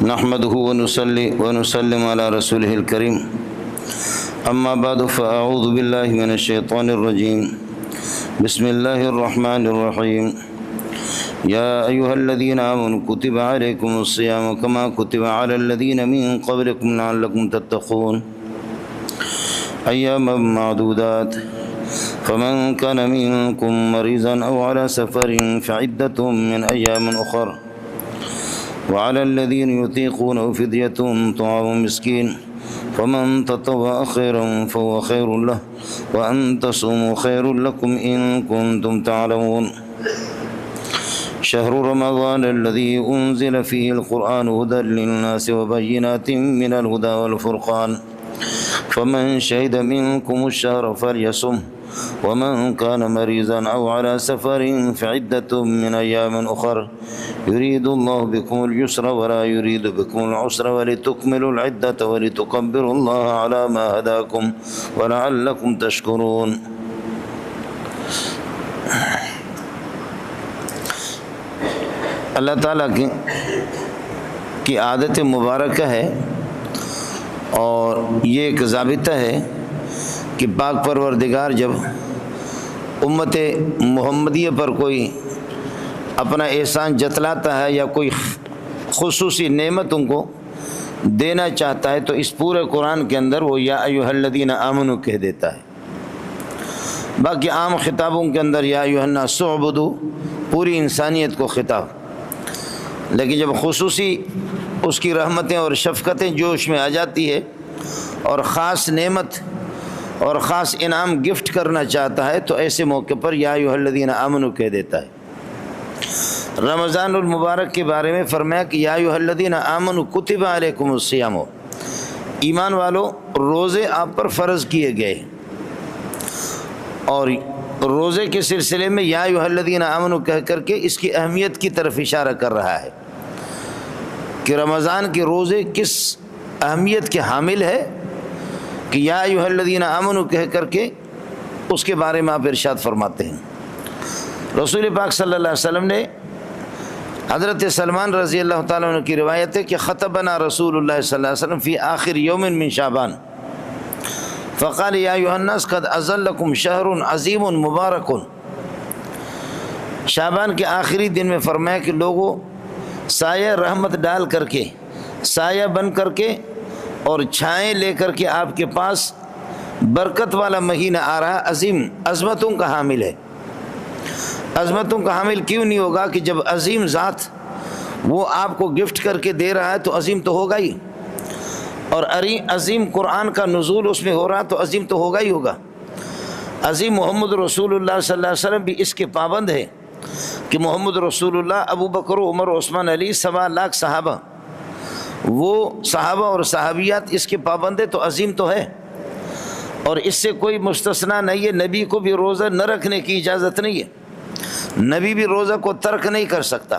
نحمده ونصلي ونسلم على رسوله الكريم اما بعد فاعوذ بالله من الشيطان الرجيم بسم الله الرحمن الرحيم يا ايها الذين امنوا كتب عليكم الصيام كما كتب على الذين من قبلكم لعلكم تتقون اياما معدودات فمن كان منكم مريضا او على سفر فعدة من ايام اخر وعلى الذين يطيقونه فدية طعام مسكين فمن تطوع خيرا فهو خير له وأن تصوموا خير لكم إن كنتم تعلمون شهر رمضان الذي أنزل فيه القرآن هدى للناس وبينات من الهدى والفرقان فمن شهد منكم الشهر فليصم ومن كان مريضا أو على سفر فعدة من أيام أخر يريد الله بكم اليسر ولا يريد بكم العسر ولتكملوا العدة ولتكبروا الله على ما هداكم ولعلكم تشكرون. اللہ تعالیٰ کی عادت مبارکہ ہے اور یہ ایک ضابطہ ہے کہ پاک پروردگار جب امت محمدیہ پر کوئی اپنا احسان جتلاتا ہے یا کوئی خصوصی نعمت ان کو دینا چاہتا ہے تو اس پورے قرآن کے اندر وہ یا ایھا الذین آمنوا کہہ دیتا ہے. باقی عام خطابوں کے اندر یا ایھا الناس اعبدوا پوری انسانیت کو خطاب، لیکن جب خصوصی اس کی رحمتیں اور شفقتیں جوش میں آ جاتی ہے اور خاص نعمت اور خاص انعام گفٹ کرنا چاہتا ہے تو ایسے موقع پر یا ایھا الذین آمنوا کہہ دیتا ہے. رمضان المبارک کے بارے میں فرمایا کہ یا ایھا الذین آمنوا کتب علیکم الصیام، ایمان والو روزے آپ پر فرض کیے گئے. اور روزے کے سلسلے میں یا ایھا الذین آمنوا کہہ کر کے اس کی اہمیت کی طرف اشارہ کر رہا ہے کہ رمضان کے روزے کس اہمیت کے حامل ہے کہ یا ایھا الذین آمنوا کہہ کر کے اس کے بارے میں آپ ارشاد فرماتے ہیں. رسول پاک صلی اللہ علیہ وسلم نے حضرت سلمان رضی اللہ تعالیٰ عنہ کی روایت ہے کہ خطبنا رسول اللہ صلی اللہ علیہ وسلم فی آخر یوم من شعبان فقال یا ایھا الناس قد اظلکم شہر عظیم مبارک. شعبان کے آخری دن میں فرمایا کہ لوگوں سایہ رحمت ڈال کر کے، سایہ بن کر کے اور چھائیں لے کر کے آپ کے پاس برکت والا مہینہ آ رہا، عظیم عظمتوں کا حامل ہے. عظمتوں کا حامل کیوں نہیں ہوگا کہ جب عظیم ذات وہ آپ کو گفٹ کر کے دے رہا ہے تو عظیم تو ہوگا ہی، اور عظیم قرآن کا نزول اس میں ہو رہا تو عظیم تو ہوگا ہی ہوگا. عظیم محمد رسول اللہ صلی اللہ علیہ وسلم بھی اس کے پابند ہے کہ محمد رسول اللہ، ابو بکر و عمر و عثمان علی 1.25 لاکھ صحابہ، وہ صحابہ اور صحابیات اس کے پابند ہے تو عظیم تو ہے. اور اس سے کوئی مستثنا نہیں ہے. نبی کو بھی روزہ نہ رکھنے کی اجازت نہیں ہے، نبی بھی روزہ کو ترک نہیں کر سکتا.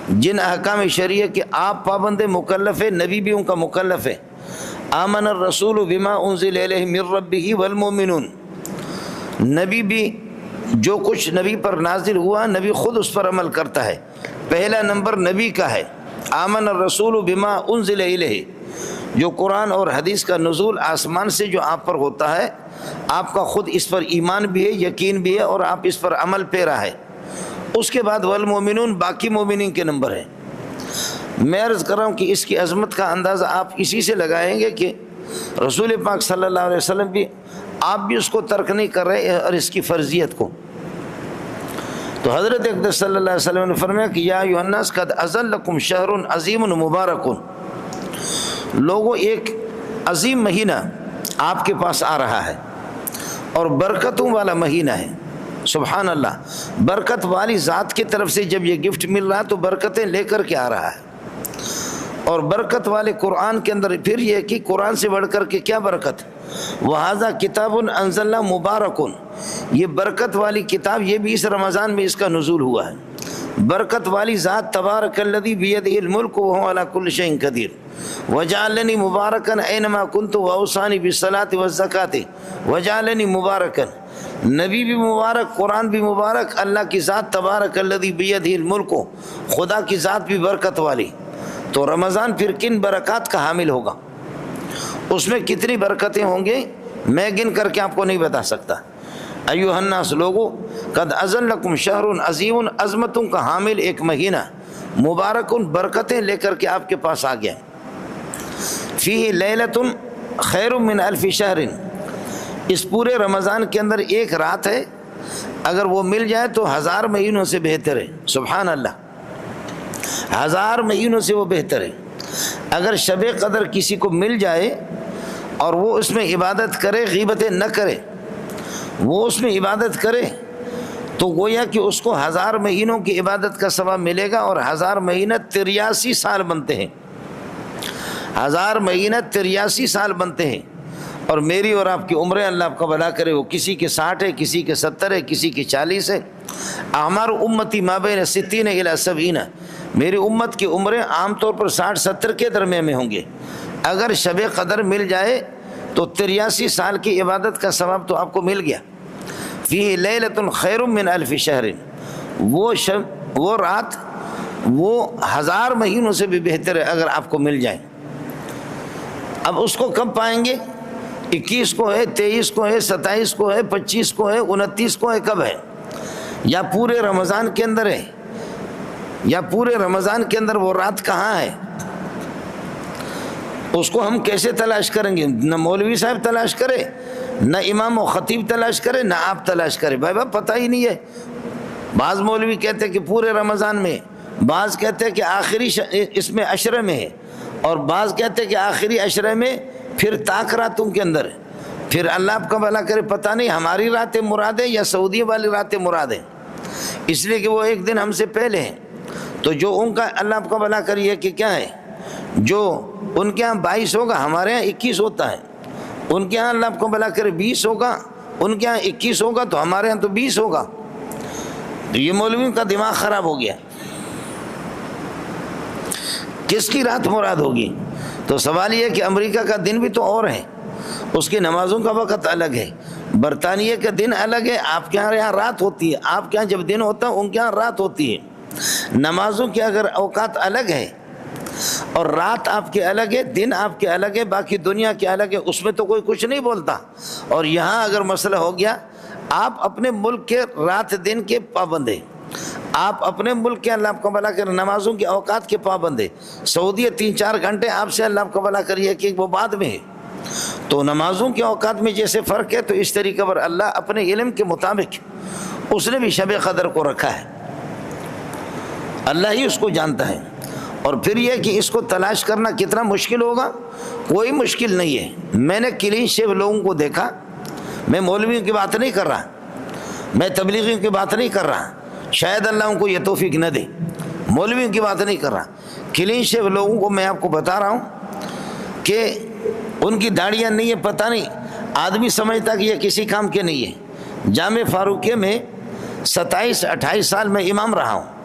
جن احکام شریعہ کے آپ پابند مکلف ہے، نبی بھی ان کا مکلف ہے. آمن الرسول بما انزل الیہ من ربہ والمؤمنون، نبی بھی جو کچھ نبی پر نازل ہوا نبی خود اس پر عمل کرتا ہے. پہلا نمبر نبی کا ہے. آمن الرسول بما انزل الیہ، جو قرآن اور حدیث کا نزول آسمان سے جو آپ پر ہوتا ہے آپ کا خود اس پر ایمان بھی ہے، یقین بھی ہے اور آپ اس پر عمل پیرا ہے. اس کے بعد والمؤمنون باقی مومنین کے نمبر ہیں. میں عرض کر رہا ہوں کہ اس کی عظمت کا اندازہ آپ اسی سے لگائیں گے کہ رسول پاک صلی اللہ علیہ وسلم بھی، آپ بھی اس کو ترک نہیں کر رہے اور اس کی فرضیت کو. تو حضرت اقدس صلی اللہ علیہ وسلم نے فرمایا کہ یا ایھا الناس قد اظلکم شہر عظیم مبارک، لوگوں ایک عظیم مہینہ آپ کے پاس آ رہا ہے اور برکتوں والا مہینہ ہے. سبحان اللہ، برکت والی ذات کی طرف سے جب یہ گفٹ مل رہا ہے تو برکتیں لے کر کے آ رہا ہے. اور برکت والے قرآن کے اندر پھر یہ کہ قرآن سے بڑھ کر کے کیا برکت، وَهَذَا كِتَابٌ أَنزَلْنَا مُبَارَكٌ، یہ برکت والی کتاب یہ بھی اس رمضان میں اس کا نزول ہوا ہے. برکت والی ذات تبارک الذی بیدہ الملک وہو علی کل شیء قدیر وجعلنی مبارکا اینما کنت واوصانی بالصلاۃ والزکاۃ وجعلنی مبارکا. نبی بھی مبارک، قرآن بھی مبارک، اللہ کی ذات تبارک الذی بیدہ الملک، خدا کی ذات بھی برکت والی. تو رمضان پھر کن برکات کا حامل ہوگا، اس میں کتنی برکتیں ہوں گے میں گن کر کے آپ کو نہیں بتا سکتا۔ ایھا الناس لوگو قد اذن لکم شہر عظیم، عظمتوں کا حامل ایک مہینہ مبارک برکتیں لے کر کے آپ کے پاس آ گیا۔ فیہ لیلۃ خیر من الف شہر، اس پورے رمضان کے اندر ایک رات ہے، اگر وہ مل جائے تو 1000 مہینوں سے بہتر ہے۔ سبحان اللہ، 1000 مہینوں سے وہ بہتر ہے۔ اگر شب قدر کسی کو مل جائے اور وہ اس میں عبادت کرے، غیبتیں نہ کرے، وہ اس میں عبادت کرے، تو گویا کہ اس کو 1000 مہینوں کی عبادت کا ثواب ملے گا، اور 1000 مہینہ 83 سال بنتے ہیں۔ 1000 مہینہ 83 سال بنتے ہیں، اور میری اور آپ کی عمریں اللہ آپ کا بھلا کرے، وہ کسی کے 60 ہے، کسی کے 70 ہے، کسی کے 40 ہے۔ اعمار امتی ما بین 60 الی 70، میری امت کی عمریں عام طور پر 60-70 کے درمیان میں ہوں گے۔ اگر شب قدر مل جائے تو 83 سال کی عبادت کا ثواب تو آپ کو مل گیا۔ فیہ لیلۃ خیر من الف شہر، وہ رات وہ 1000 مہینوں سے بھی بہتر ہے اگر آپ کو مل جائے۔ اب اس کو کب پائیں گے؟ 21 کو ہے، 23 کو ہے، 27 کو ہے، 25 کو ہے، 29 کو ہے، کب ہے؟ یا پورے رمضان کے اندر ہے؟ یا پورے رمضان کے اندر وہ رات کہاں ہے؟ اس کو ہم کیسے تلاش کریں گے؟ نہ مولوی صاحب تلاش کرے، نہ امام و خطیب تلاش کرے، نہ آپ تلاش کرے، بھائی پتہ ہی نہیں ہے۔ بعض مولوی کہتے ہیں کہ پورے رمضان میں، بعض کہتے ہیں کہ آخری اس میں عشرے میں ہے، اور بعض کہتے ہیں کہ آخری عشرے میں، پھر طاق راتوں کے اندر ہے۔ پھر اللہ آپ کا بھلا کرے، پتہ نہیں ہماری راتیں مراد ہیں یا سعودی والی راتیں مراد ہیں، اس لیے کہ وہ ایک دن ہم سے پہلے ہیں۔ تو جو ان کا اللہ آپ کا بھلا کریے کہ کیا ہے، جو ان کے ہاں 22 ہوگا، ہمارے ہاں 21 ہوتا ہے۔ ان کے ہاں اللہ آپ کو بھلا کرے 20 ہوگا، ان کے ہاں 21 ہوگا، تو ہمارے ہاں تو 20 ہوگا۔ تو یہ مولویوں کا دماغ خراب ہو گیا، کس کی رات مراد ہوگی؟ تو سوال یہ ہے کہ امریکہ کا دن بھی تو اور ہے، اس کی نمازوں کا وقت الگ ہے، برطانیہ کا دن الگ ہے، آپ کے یہاں رات ہوتی ہے، آپ کے یہاں جب دن ہوتا ہے ان کے یہاں رات ہوتی ہے۔ نمازوں کے اگر اوقات الگ ہے اور رات آپ کے الگ ہے، دن آپ کے الگ ہے، باقی دنیا کے الگ ہے، اس میں تو کوئی کچھ نہیں بولتا۔ اور یہاں اگر مسئلہ ہو گیا، آپ اپنے ملک کے رات دن کے پابند ہیں، آپ اپنے ملک کے اللہ آپ کو بھلا کر نمازوں کے اوقات کے پابند ہیں۔ سعودی 3-4 گھنٹے آپ سے اللہ آپ کو بھلا کریے کہ وہ بعد میں ہے، تو نمازوں کے اوقات میں جیسے فرق ہے، تو اس طریقے پر اللہ اپنے علم کے مطابق اس نے بھی شب قدر کو رکھا ہے، اللہ ہی اس کو جانتا ہے۔ اور پھر یہ کہ اس کو تلاش کرنا کتنا مشکل ہوگا، کوئی مشکل نہیں ہے۔ میں نے کلین شیو لوگوں کو دیکھا، میں مولویوں کی بات نہیں کر رہا، میں تبلیغیوں کی بات نہیں کر رہا، شاید اللہ ان کو یہ توفیق نہ دے، مولویوں کی بات نہیں کر رہا، کلین شیو لوگوں کو میں آپ کو بتا رہا ہوں کہ ان کی داڑیاں نہیں ہے، پتہ نہیں آدمی سمجھتا کہ یہ کسی کام کے نہیں ہے۔ جامع فاروقیہ میں 27-28 سال میں امام رہا ہوں،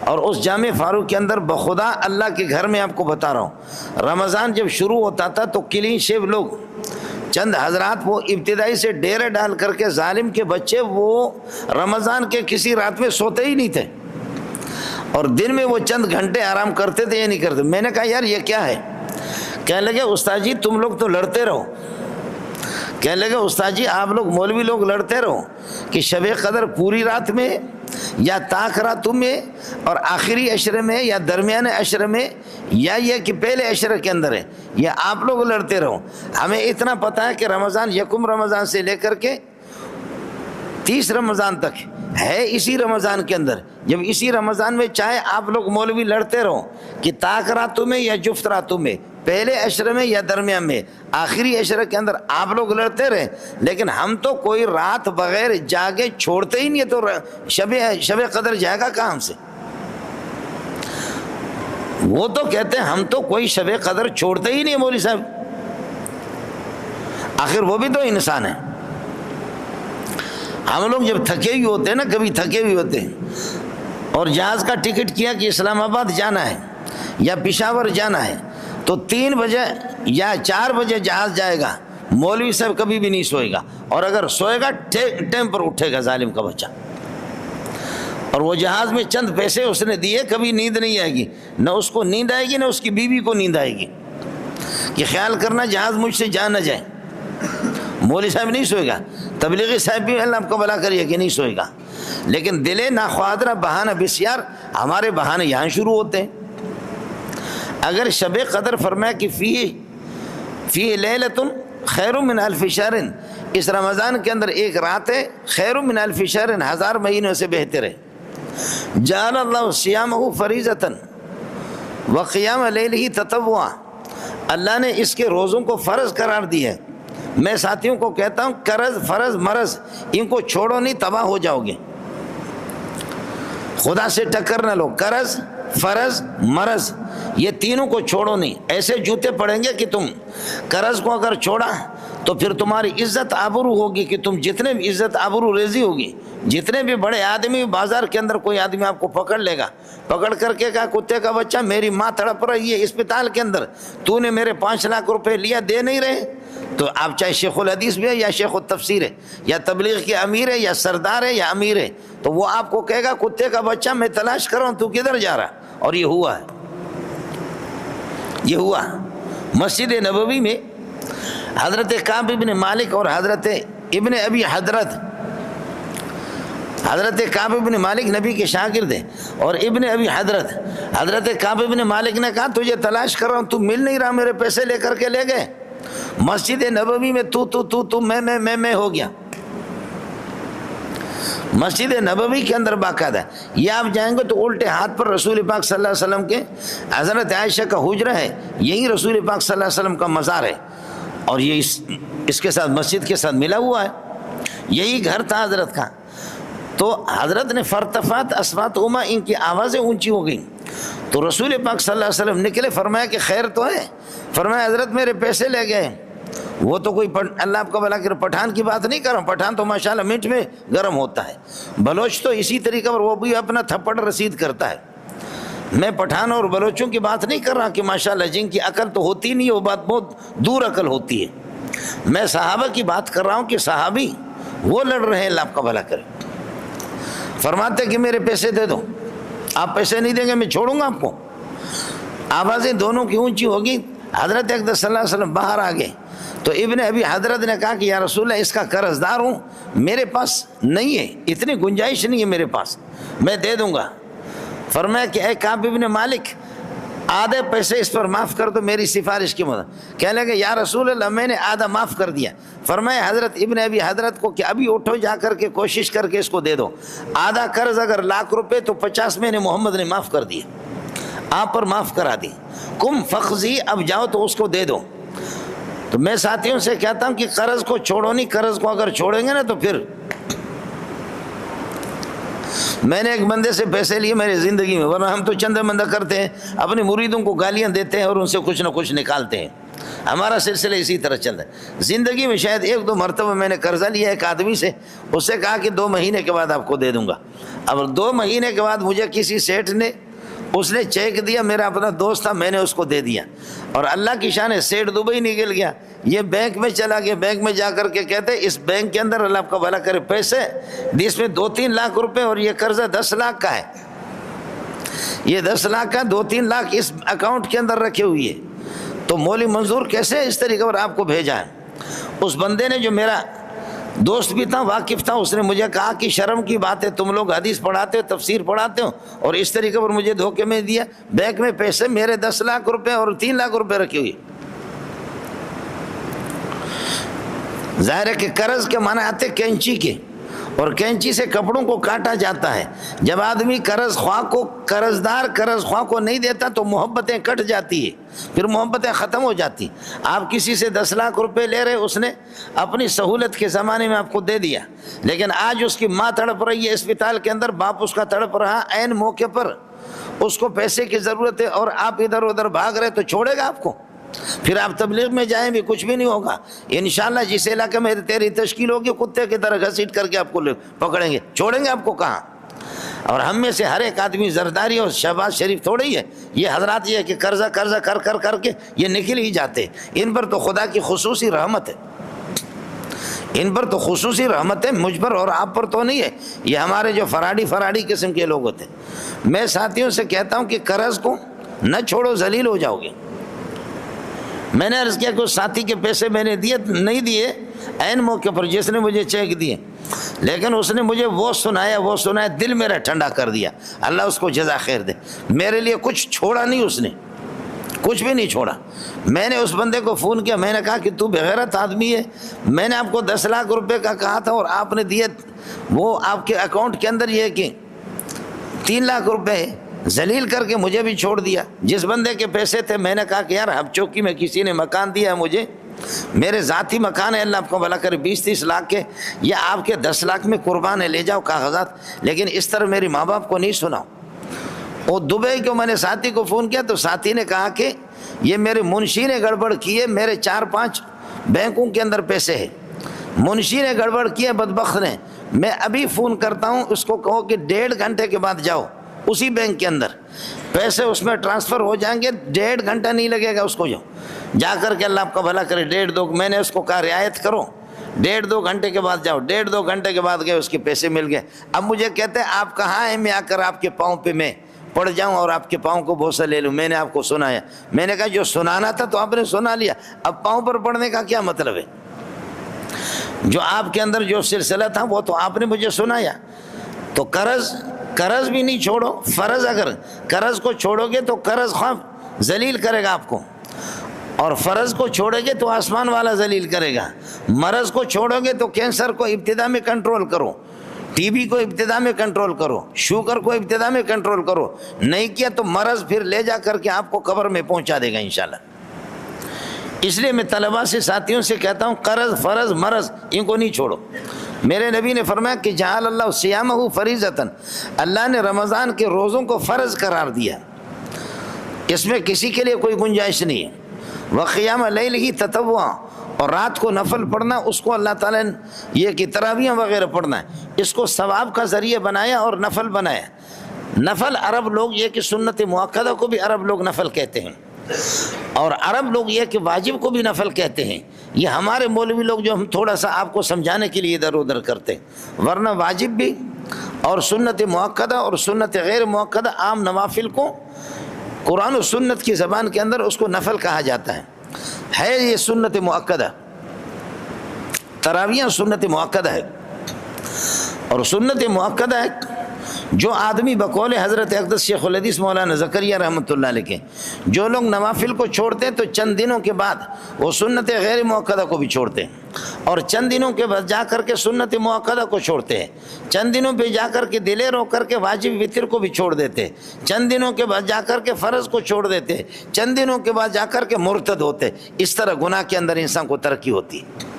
اور اس جامع فاروق کے اندر بخدا اللہ کے گھر میں آپ کو بتا رہا ہوں، رمضان جب شروع ہوتا تھا تو کلین شیو لوگ چند حضرات وہ ابتدائی سے ڈیرے ڈال کر کے، ظالم کے بچے، وہ رمضان کے کسی رات میں سوتے ہی نہیں تھے، اور دن میں وہ چند گھنٹے آرام کرتے تھے یا نہیں کرتے۔ میں نے کہا یار یہ کیا ہے؟ کہنے لگے استاد جی تم لوگ تو لڑتے رہو، کہنے لگے استاد جی آپ لوگ مولوی لوگ لڑتے رہو کہ شب قدر پوری رات میں یا طاق راتوں میں اور آخری عشرے میں یا درمیانے عشرے میں یا یہ کہ پہلے عشرے کے اندر ہے، یہ آپ لوگ لڑتے رہو۔ ہمیں اتنا پتہ ہے کہ رمضان یکم رمضان سے لے کر کے 30 رمضان تک ہے اسی رمضان کے اندر، جب اسی رمضان میں چاہے آپ لوگ مولوی لڑتے رہو کہ طاق راتوں میں یا جفت راتوں میں، پہلے عشرے میں یا درمیان میں، آخری عشرے کے اندر آپ لوگ لڑتے رہے، لیکن ہم تو کوئی رات بغیر جاگے چھوڑتے ہی نہیں ہے، تو شب قدر جائے گا کہاں ہم سے؟ وہ تو کہتے ہیں ہم تو کوئی شب قدر چھوڑتے ہی نہیں ہے مولوی صاحب، آخر وہ بھی تو انسان ہے۔ ہم لوگ جب تھکے ہوئے ہوتے ہیں نا، کبھی تھکے ہوئے ہوتے ہیں اور جہاز کا ٹکٹ کیا کہ اسلام آباد جانا ہے یا پشاور جانا ہے، تو 3 بجے یا 4 بجے جہاز جائے گا، مولوی صاحب کبھی بھی نہیں سوئے گا، اور اگر سوئے گا ٹائم پر اٹھے گا ظالم کا بچہ۔ اور وہ جہاز میں چند پیسے اس نے دیے، کبھی نیند نہیں آئے گی، نہ اس کو نیند آئے گی نہ اس کی بیوی کو نیند آئے گی، کہ خیال کرنا جہاز مجھ سے جا نہ جائے۔ مولوی صاحب نہیں سوئے گا، تبلیغی صاحب بھی اللہ آپ کو بھلا کریے کہ نہیں سوئے گا، لیکن دل ناخوادرہ بہانہ بسیار، ہمارے بہانے یہاں شروع ہوتے ہیں۔ اگر شب قدر فرمایا کہ فی لیلۃ خیر من الف شہر، اس رمضان کے اندر ایک رات ہے خیر من الف شہر، 1000 مہینوں سے بہتر ہے۔ جعل اللہ صیامہ فریضۃ وقیام لیلہ تطوعا، اللہ نے اس کے روزوں کو فرض قرار دی ہے۔ میں ساتھیوں کو کہتا ہوں قرض فرض مرض ان کو چھوڑو نہیں، تباہ ہو جاؤ گے، خدا سے ٹکر نہ لو۔ قرض فرض مرض یہ تینوں کو چھوڑو نہیں، ایسے جوتے پڑیں گے کہ تم قرض کو اگر چھوڑا تو پھر تمہاری عزت آبرو ہوگی، کہ تم جتنے بھی عزت آبرو ریزی ہوگی، جتنے بھی بڑے آدمی بازار کے اندر کوئی آدمی آپ کو پکڑ لے گا، پکڑ کر کے کہا کتے کا بچہ میری ماں تڑپ رہی ہے اسپتال کے اندر، تو نے میرے 5 لاکھ روپے لیا دے نہیں رہے، تو آپ چاہے شیخ الحدیث بھی ہے یا شیخ التفسیر ہے یا تبلیغ کے امیر ہے یا سردار ہے یا امیر ہے، تو وہ آپ کو کہے گا کتے کا بچہ میں تلاش کر رہا ہوں، تو کدھر جا رہا؟ اور یہ ہوا ہے، یہ ہوا۔ مسجد نبوی میں حضرت کعب ابن مالک اور حضرت ابن ابی حضرت، حضرت کعب ابن مالک نبی کے شاگرد ہیں، اور ابن ابی حضرت، حضرت کعب ابن مالک نے کہا تجھے تلاش کر رہا ہوں، تو مل نہیں رہا، میرے پیسے لے کر کے لے گئے۔ مسجد نبوی میں تو میں ہو گیا، مسجد نبوی کے اندر باقاعدہ یہ آپ جائیں گے تو الٹے ہاتھ پر رسول پاک صلی اللہ علیہ وسلم کے حضرت عائشہ کا حجرہ ہے، یہی رسول پاک صلی اللہ علیہ وسلم کا مزار ہے، اور یہ اس کے ساتھ مسجد کے ساتھ ملا ہوا ہے، یہی گھر تھا حضرت کا۔ تو حضرت نے فرتفات اصواتہما، ان کی آوازیں اونچی ہو گئیں، تو رسول پاک صلی اللہ علیہ وسلم نکلے، فرمایا کہ خیر تو ہے؟ فرمایا حضرت میرے پیسے لے گئے۔ وہ تو کوئی اللہ آپ کا بھلا کرے پٹھان کی بات نہیں کر رہا ہوں، پٹھان تو ماشاءاللہ منٹ میں گرم ہوتا ہے، بلوچ تو اسی طریقے پر وہ بھی اپنا تھپڑ رسید کرتا ہے۔ میں پٹھان اور بلوچوں کی بات نہیں کر رہا کہ ماشاءاللہ جن کی عقل تو ہوتی نہیں، وہ بات بہت دور عقل ہوتی ہے۔ میں صحابہ کی بات کر رہا ہوں کہ صحابی وہ لڑ رہے ہیں، اللہ آپ کا بھلا کرے، فرماتے کہ میرے پیسے دے دو، آپ پیسے نہیں دیں گے میں چھوڑوں گا آپ کو۔ آوازیں دونوں کی اونچی ہوگی، حضرت اقدس صلی اللہ علیہ وسلم باہر آ گئے، تو ابن ابی حضرت نے کہا کہ یا رسول اللہ اس کا قرض دار ہوں، میرے پاس نہیں ہے، اتنی گنجائش نہیں ہے میرے پاس، میں دے دوں گا۔ فرمایا کہ اے کعب ابن مالک آدھے پیسے اس پر معاف کر دو میری سفارش کی مدد۔ کہنے لگے یا رسول اللہ میں نے آدھا معاف کر دیا۔ فرمایا حضرت ابن ابی حضرت کو کہ ابھی اٹھو جا کر کے کوشش کر کے اس کو دے دو، آدھا قرض اگر 1,00,000 روپے تو 50 میں نے محمد نے معاف کر دیے، آپ پر معاف کرا دی، کم فخذی اب جاؤ تو اس کو دے دو۔ تو میں ساتھیوں سے کہتا ہوں کہ قرض کو چھوڑو نہیں، قرض کو اگر چھوڑیں گے نا تو پھر میں نے ایک بندے سے پیسے لیے میری زندگی میں، ورنہ ہم تو چندہ مندہ کرتے ہیں، اپنے مریدوں کو گالیاں دیتے ہیں اور ان سے کچھ نہ کچھ نکالتے ہیں، ہمارا سلسلہ اسی طرح چل رہا ہے۔ زندگی میں شاید 1-2 مرتبہ میں نے قرضہ لیا ایک آدمی سے، اس سے کہا کہ 2 مہینے کے بعد آپ کو دے دوں گا۔ اب 2 مہینے کے بعد مجھے کسی سیٹھ نے اس نے چیک دیا، میرا اپنا دوست تھا، میں نے اس کو دے دیا، اور اللہ کی شان ہے سیٹھ دبئی نکل گیا، یہ بینک میں چلا گیا، بینک میں جا کر کے کہتے اس بینک کے اندر اللہ آپ کا بھلا کرے پیسے جس میں 2-3 لاکھ روپے اور یہ قرضہ 10 لاکھ کا ہے، یہ 10 لاکھ کا 2-3 لاکھ اس اکاؤنٹ کے اندر رکھے ہوئی ہے، تو مولوی منظور کیسے اس طریقے پر آپ کو بھیجا ہے؟ اس بندے نے جو میرا دوست بھی تھا، واقف تھا، اس نے مجھے کہا کہ شرم کی بات ہے، تم لوگ حدیث پڑھاتے ہو، تفسیر پڑھاتے ہو، اور اس طریقے پر مجھے دھوکے میں دیا، بینک میں پیسے میرے 10 لاکھ روپے اور 3 لاکھ روپے رکھے ہوئے۔ ظاہر ہے کہ قرض کے معنی آتے کینچی کے، اور کینچی سے کپڑوں کو کاٹا جاتا ہے۔ جب آدمی قرض خواہ کو قرضدار قرض خواہ کو نہیں دیتا تو محبتیں کٹ جاتی ہے، پھر محبتیں ختم ہو جاتی۔ آپ کسی سے 10 لاکھ روپے لے رہے، اس نے اپنی سہولت کے زمانے میں آپ کو دے دیا، لیکن آج اس کی ماں تڑپ رہی ہے اسپتال کے اندر، باپ اس کا تڑپ رہا، عین موقع پر اس کو پیسے کی ضرورت ہے اور آپ ادھر ادھر بھاگ رہے، تو چھوڑے گا آپ کو؟ پھر آپ تبلیغ میں جائیں بھی کچھ بھی نہیں ہوگا، انشاءاللہ جس علاقے میں تیری تشکیل ہوگی کتے کی طرح گھسیٹ کر کے آپ کو پکڑیں گے، چھوڑیں گے آپ کو کہاں؟ اور ہم میں سے ہر ایک آدمی زرداری اور شہباز شریف تھوڑے ہی ہے، یہ حضرات یہ ہے کہ قرضہ کر کے یہ نکل ہی جاتے، ان پر تو خدا کی خصوصی رحمت ہے، ان پر تو خصوصی رحمت ہے، مجھ پر اور آپ پر تو نہیں ہے، یہ ہمارے جو فراڈی قسم کے لوگ ہوتے ہیں۔ میں ساتھیوں سے کہتا ہوں کہ قرض کو نہ چھوڑو، ذلیل ہو جاؤ گے۔ میں نے عرض کیا کہ اس ساتھی کے پیسے میں نے نہیں دیے عین موقع پر جس نے مجھے چیک دیے، لیکن اس نے مجھے وہ سنایا، دل میرا ٹھنڈا کر دیا، اللہ اس کو جزا خیر دے۔ میرے لیے کچھ چھوڑا نہیں، اس نے کچھ بھی نہیں چھوڑا۔ میں نے اس بندے کو فون کیا، میں نے کہا کہ تو بغیرت آدمی ہے، میں نے آپ کو 10 لاکھ روپے کا کہا تھا اور آپ نے دیے، وہ آپ کے اکاؤنٹ کے اندر یہ ہے کہ 3 لاکھ روپے ذلیل کر کے مجھے بھی چھوڑ دیا۔ جس بندے کے پیسے تھے میں نے کہا کہ یار ہب چوکی میں کسی نے مکان دیا ہے مجھے، میرے ذاتی مکان ہے، اللہ آپ کو بھلا کرے، 20-30 لاکھ کے یا آپ کے 10 لاکھ میں قربان ہے، لے جاؤ کاغذات، لیکن اس طرح میری ماں باپ کو نہیں سناؤ۔ وہ دبئی کو میں نے ساتھی کو فون کیا تو ساتھی نے کہا کہ یہ میرے منشی نے گڑبڑ کی ہے، میرے 4-5 بینکوں کے اندر پیسے ہیں، منشی نے گڑبڑ کی ہے بدبخت نے، میں ابھی فون کرتا ہوں، اس کو کہو کہ 1.5 گھنٹے کے بعد جاؤ اسی بینک کے اندر، پیسے اس میں ٹرانسفر ہو جائیں گے، 1.5 گھنٹہ نہیں لگے گا، اس کو جا کر کے اللہ آپ کا بھلا کرے 1.5-2 میں نے اس کو کہا رعایت کرو، 1.5-2 گھنٹے کے بعد جاؤ، 1.5-2 گھنٹے کے بعد گئے، اس کے پیسے مل گئے۔ اب مجھے کہتے ہیں آپ کہاں ہیں، میں آ کر آپ کے پاؤں پہ میں پڑ جاؤں اور آپ کے پاؤں کو بوسہ لے لوں، میں نے آپ کو سنایا۔ میں نے کہا جو سنانا تھا تو آپ نے سنا لیا، اب پاؤں پر پڑنے کا کیا مطلب ہے؟ جو آپ کے اندر جو سلسلہ تھا وہ تو آپ نے مجھے سنایا۔ تو قرض بھی نہیں چھوڑو، فرض اگر قرض کو چھوڑو گے تو قرض خواہ ذلیل کرے گا آپ کو، اور فرض کو چھوڑے گے تو آسمان والا ذلیل کرے گا۔ مرض کو چھوڑو گے تو کینسر کو ابتدا میں کنٹرول کرو، ٹی بی کو ابتدا میں کنٹرول کرو، شوگر کو ابتدا میں کنٹرول کرو، نہیں کیا تو مرض پھر لے جا کر کے آپ کو قبر میں پہنچا دے گا انشاءاللہ۔ اس لیے میں طلباء سے ساتھیوں سے کہتا ہوں قرض فرض مرض ان کو نہیں چھوڑو۔ میرے نبی نے فرمایا کہ جعل اللہ صیامہ فریضۃ، اللہ نے رمضان کے روزوں کو فرض قرار دیا، اس میں کسی کے لیے کوئی گنجائش نہیں ہے۔ وقیام لیلہ تطوعا، اور رات کو نفل پڑھنا، اس کو اللہ تعالیٰ نے یہ کہ تراویح وغیرہ پڑھنا ہے، اس کو ثواب کا ذریعہ بنایا اور نفل بنایا۔ نفل عرب لوگ یہ کہ سنت مؤکدہ کو بھی عرب لوگ نفل کہتے ہیں، اور عرب لوگ یہ کہ واجب کو بھی نفل کہتے ہیں۔ یہ ہمارے مولوی لوگ جو ہم تھوڑا سا آپ کو سمجھانے کے لیے ادھر ادھر کرتے ہیں، ورنہ واجب بھی اور سنت مؤکدہ اور سنت غیر مؤکدہ عام نوافل کو قرآن و سنت کی زبان کے اندر اس کو نفل کہا جاتا ہے یہ سنت مؤکدہ، تراویح سنت مؤکدہ ہے۔ اور سنت مؤکدہ ہے جو آدمی بقول حضرت اقدس شیخ الحدیث مولانا زکریا رحمۃ اللہ علیہ کے، جو لوگ نوافل کو چھوڑتے ہیں تو چند دنوں کے بعد وہ سنت غیر مؤکدہ کو بھی چھوڑتے ہیں، اور چند دنوں کے بعد جا کر کے سنت مؤکدہ کو چھوڑتے ہیں، چند دنوں پہ جا کر کے دلیر ہو کر کے واجب وتر کو بھی چھوڑ دیتے، چند دنوں کے بعد جا کر کے فرض کو چھوڑ دیتے، چند دنوں کے بعد جا کر کے مرتد ہوتے۔ اس طرح گناہ کے اندر انسان کو ترقی ہوتی ہے۔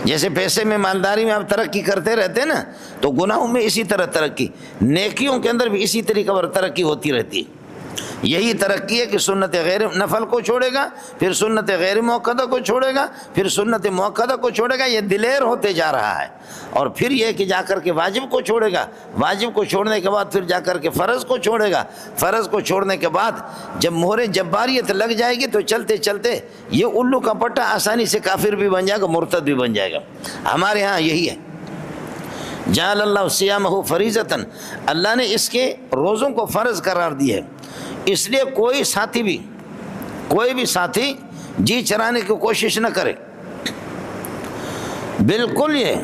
جیسے پیسے میں مالداری میں آپ ترقی کرتے رہتے ہیں نا، تو گناہوں میں اسی طرح ترقی، نیکیوں کے اندر بھی اسی طریقے پر ترقی ہوتی رہتی ہے۔ یہی ترقی ہے کہ سنت غیر نفل کو چھوڑے گا، پھر سنت غیر مؤکدہ کو چھوڑے گا، پھر سنت مؤکدہ کو چھوڑے گا، یہ دلیر ہوتے جا رہا ہے۔ اور پھر یہ کہ جا کر کے واجب کو چھوڑے گا، واجب کو چھوڑنے کے بعد پھر جا کر کے فرض کو چھوڑے گا، فرض کو چھوڑنے کے بعد جب مہر جباریت لگ جائے گی تو چلتے چلتے یہ الو کا پٹا آسانی سے کافر بھی بن جائے گا، مرتد بھی بن جائے گا۔ ہمارے ہاں یہی ہے، جعل اللہ صیامہ فریضۃ، اللہ نے اس کے روزوں کو فرض قرار دیا ہے۔ اس لیے کوئی بھی ساتھی جی چرانے کی کوشش نہ کرے، بالکل یہ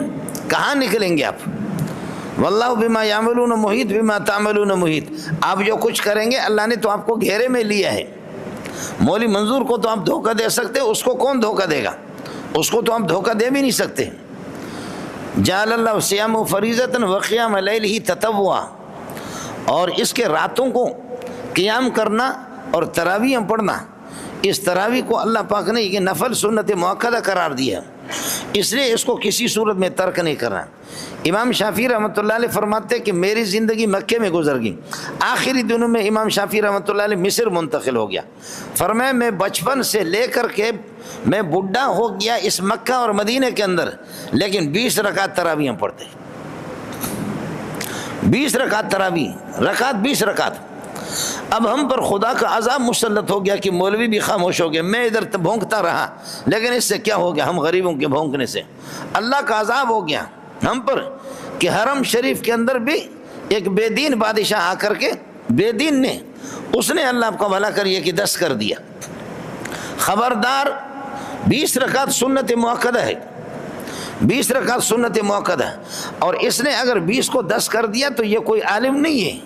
کہاں نکلیں گے آپ؟ واللہ بما یعملون محیط، بما تعملون محیط، آپ جو کچھ کریں گے اللہ نے تو آپ کو گھیرے میں لیا ہے۔ مولوی منظور کو تو آپ دھوکہ دے سکتے، اس کو کون دھوکہ دے گا؟ اس کو تو آپ دھوکہ دے بھی نہیں سکتے۔ جعل اللہ صیام فریضۃ وقیام لیلہ تطوعا، اور اس کے راتوں کو قیام کرنا اور تراویح پڑھنا، اس تراویح کو اللہ پاک نے یہ نفل سنت مؤکدہ قرار دیا، اس لیے اس کو کسی صورت میں ترک نہیں کرنا۔ امام شافعی رحمۃ اللہ علیہ فرماتے کہ میری زندگی مکے میں گزر گئی، آخری دنوں میں امام شافعی رحمۃ اللہ علیہ مصر منتقل ہو گیا۔ فرمایا میں بچپن سے لے کر کے میں بڈھا ہو گیا اس مکہ اور مدینہ کے اندر، لیکن 20 رکعت تراویح پڑھتے، 20 رکعت تراویح، رکعت 20 رکعت۔ اب ہم پر خدا کا عذاب مسلط ہو گیا کہ مولوی بھی خاموش ہو گیا، میں ادھر بھونکتا رہا، لیکن اس سے کیا ہو گیا؟ ہم غریبوں کے بھونکنے سے اللہ کا عذاب ہو گیا ہم پر کہ حرم شریف کے اندر بھی ایک بے دین بادشاہ آ کر کے، بے دین نے، اس نے اللہ آپ کا بھلا کریے کہ 10 کر دیا۔ خبردار 20 رکعت سنت مؤکدہ ہے، 20 رکعت سنت مؤکدہ ہے، اور اس نے اگر 20 کو 10 کر دیا تو یہ کوئی عالم نہیں ہے،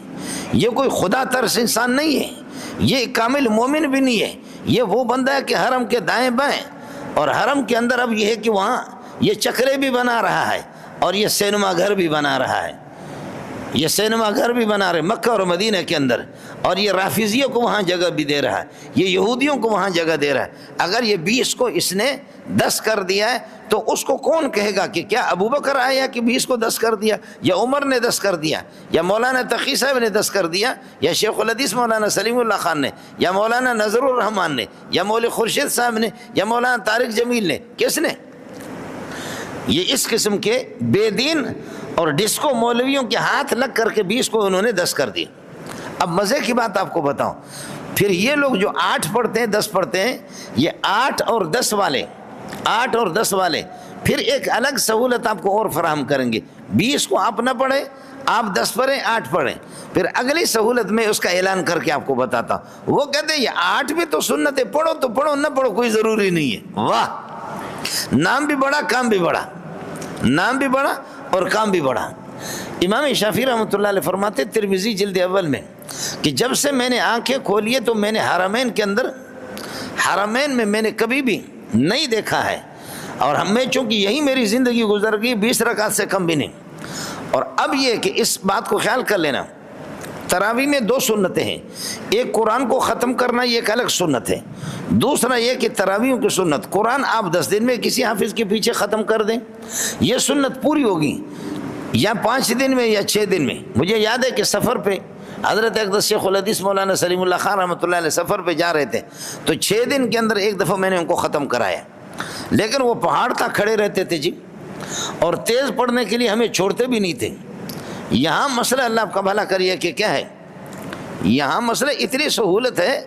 یہ کوئی خدا ترس انسان نہیں ہے، یہ کامل مومن بھی نہیں ہے، یہ وہ بندہ ہے کہ حرم کے دائیں بائیں، اور حرم کے اندر اب یہ ہے کہ وہاں یہ چکرے بھی بنا رہا ہے اور یہ سینما گھر بھی بنا رہا ہے، یہ سینما گھر بھی بنا رہے مکہ اور مدینہ کے اندر، اور یہ رافضیوں کو وہاں جگہ بھی دے رہا ہے، یہ یہودیوں کو وہاں جگہ دے رہا ہے۔ اگر یہ 20 کو اس نے 10 کر دیا ہے تو اس کو کون کہے گا کہ کیا ابو بکر آیا کہ 20 کو 10 کر دیا، یا عمر نے 10 کر دیا، یا مولانا تقی صاحب نے 10 کر دیا، یا شیخ الحدیث مولانا سلیم اللہ خان نے، یا مولانا نظر الرحمان نے، یا مولوی خورشید صاحب نے، یا مولانا طارق جمیل نے، کس نے؟ یہ اس قسم کے بے دین اور ڈسکو مولویوں کے ہاتھ لگ کر کے 20 کو انہوں نے 10 کر دیا۔ اب مزے کی بات آپ کو بتاؤں، پھر یہ لوگ جو 8 پڑھتے ہیں 10 پڑھتے ہیں، یہ 8 اور 10 والے، 8 اور 10 والے پھر ایک الگ سہولت آپ کو اور فراہم کریں گے۔ 20 کو آپ نہ پڑھیں، آپ 10 پڑھیں، 8 پڑھیں، پھر اگلی سہولت میں اس کا اعلان کر کے آپ کو بتاتا ہوں۔ وہ کہتے ہیں یہ 8 بھی تو سنت ہے، پڑھو تو پڑھو، نہ پڑھو کوئی ضروری نہیں ہے۔ واہ، نام بھی بڑا، کام بھی بڑا، نام بھی بڑا اور کام بھی بڑا۔ امام شافعی رحمۃ اللہ علیہ فرماتے ترمذی جلد اول میں کہ جب سے میں نے آنکھیں کھولی ہے تو میں نے حرمین کے اندر، حرمین میں نے کبھی بھی نہیں دیکھا ہے، اور ہمیں چونکہ یہی میری زندگی گزر گئی 20 رکعت سے کم بھی نہیں۔ اور اب یہ کہ اس بات کو خیال کر لینا، تراویح میں 2 سنتیں ہیں، ایک قرآن کو ختم کرنا، یہ ایک الگ سنت ہے، دوسرا یہ کہ تراویحوں کی سنت قرآن آپ 10 دن میں کسی حافظ کے پیچھے ختم کر دیں، یہ سنت پوری ہوگی، یا 5 دن میں یا 6 دن میں۔ مجھے یاد ہے کہ سفر پہ حضرت اقدس شیخ الحدیث مولانا سلیم اللہ خان رحمۃ اللہ علیہ سفر پہ جا رہے تھے، تو 6 دن کے اندر ایک دفعہ میں نے ان کو ختم کرایا، لیکن وہ پہاڑ تک کھڑے رہتے تھے جی، اور تیز پڑھنے کے لیے ہمیں چھوڑتے بھی نہیں تھے۔ یہاں مسئلہ اللہ آپ کا بھلا کریے کہ کیا ہے، یہاں مسئلہ اتنی سہولت ہے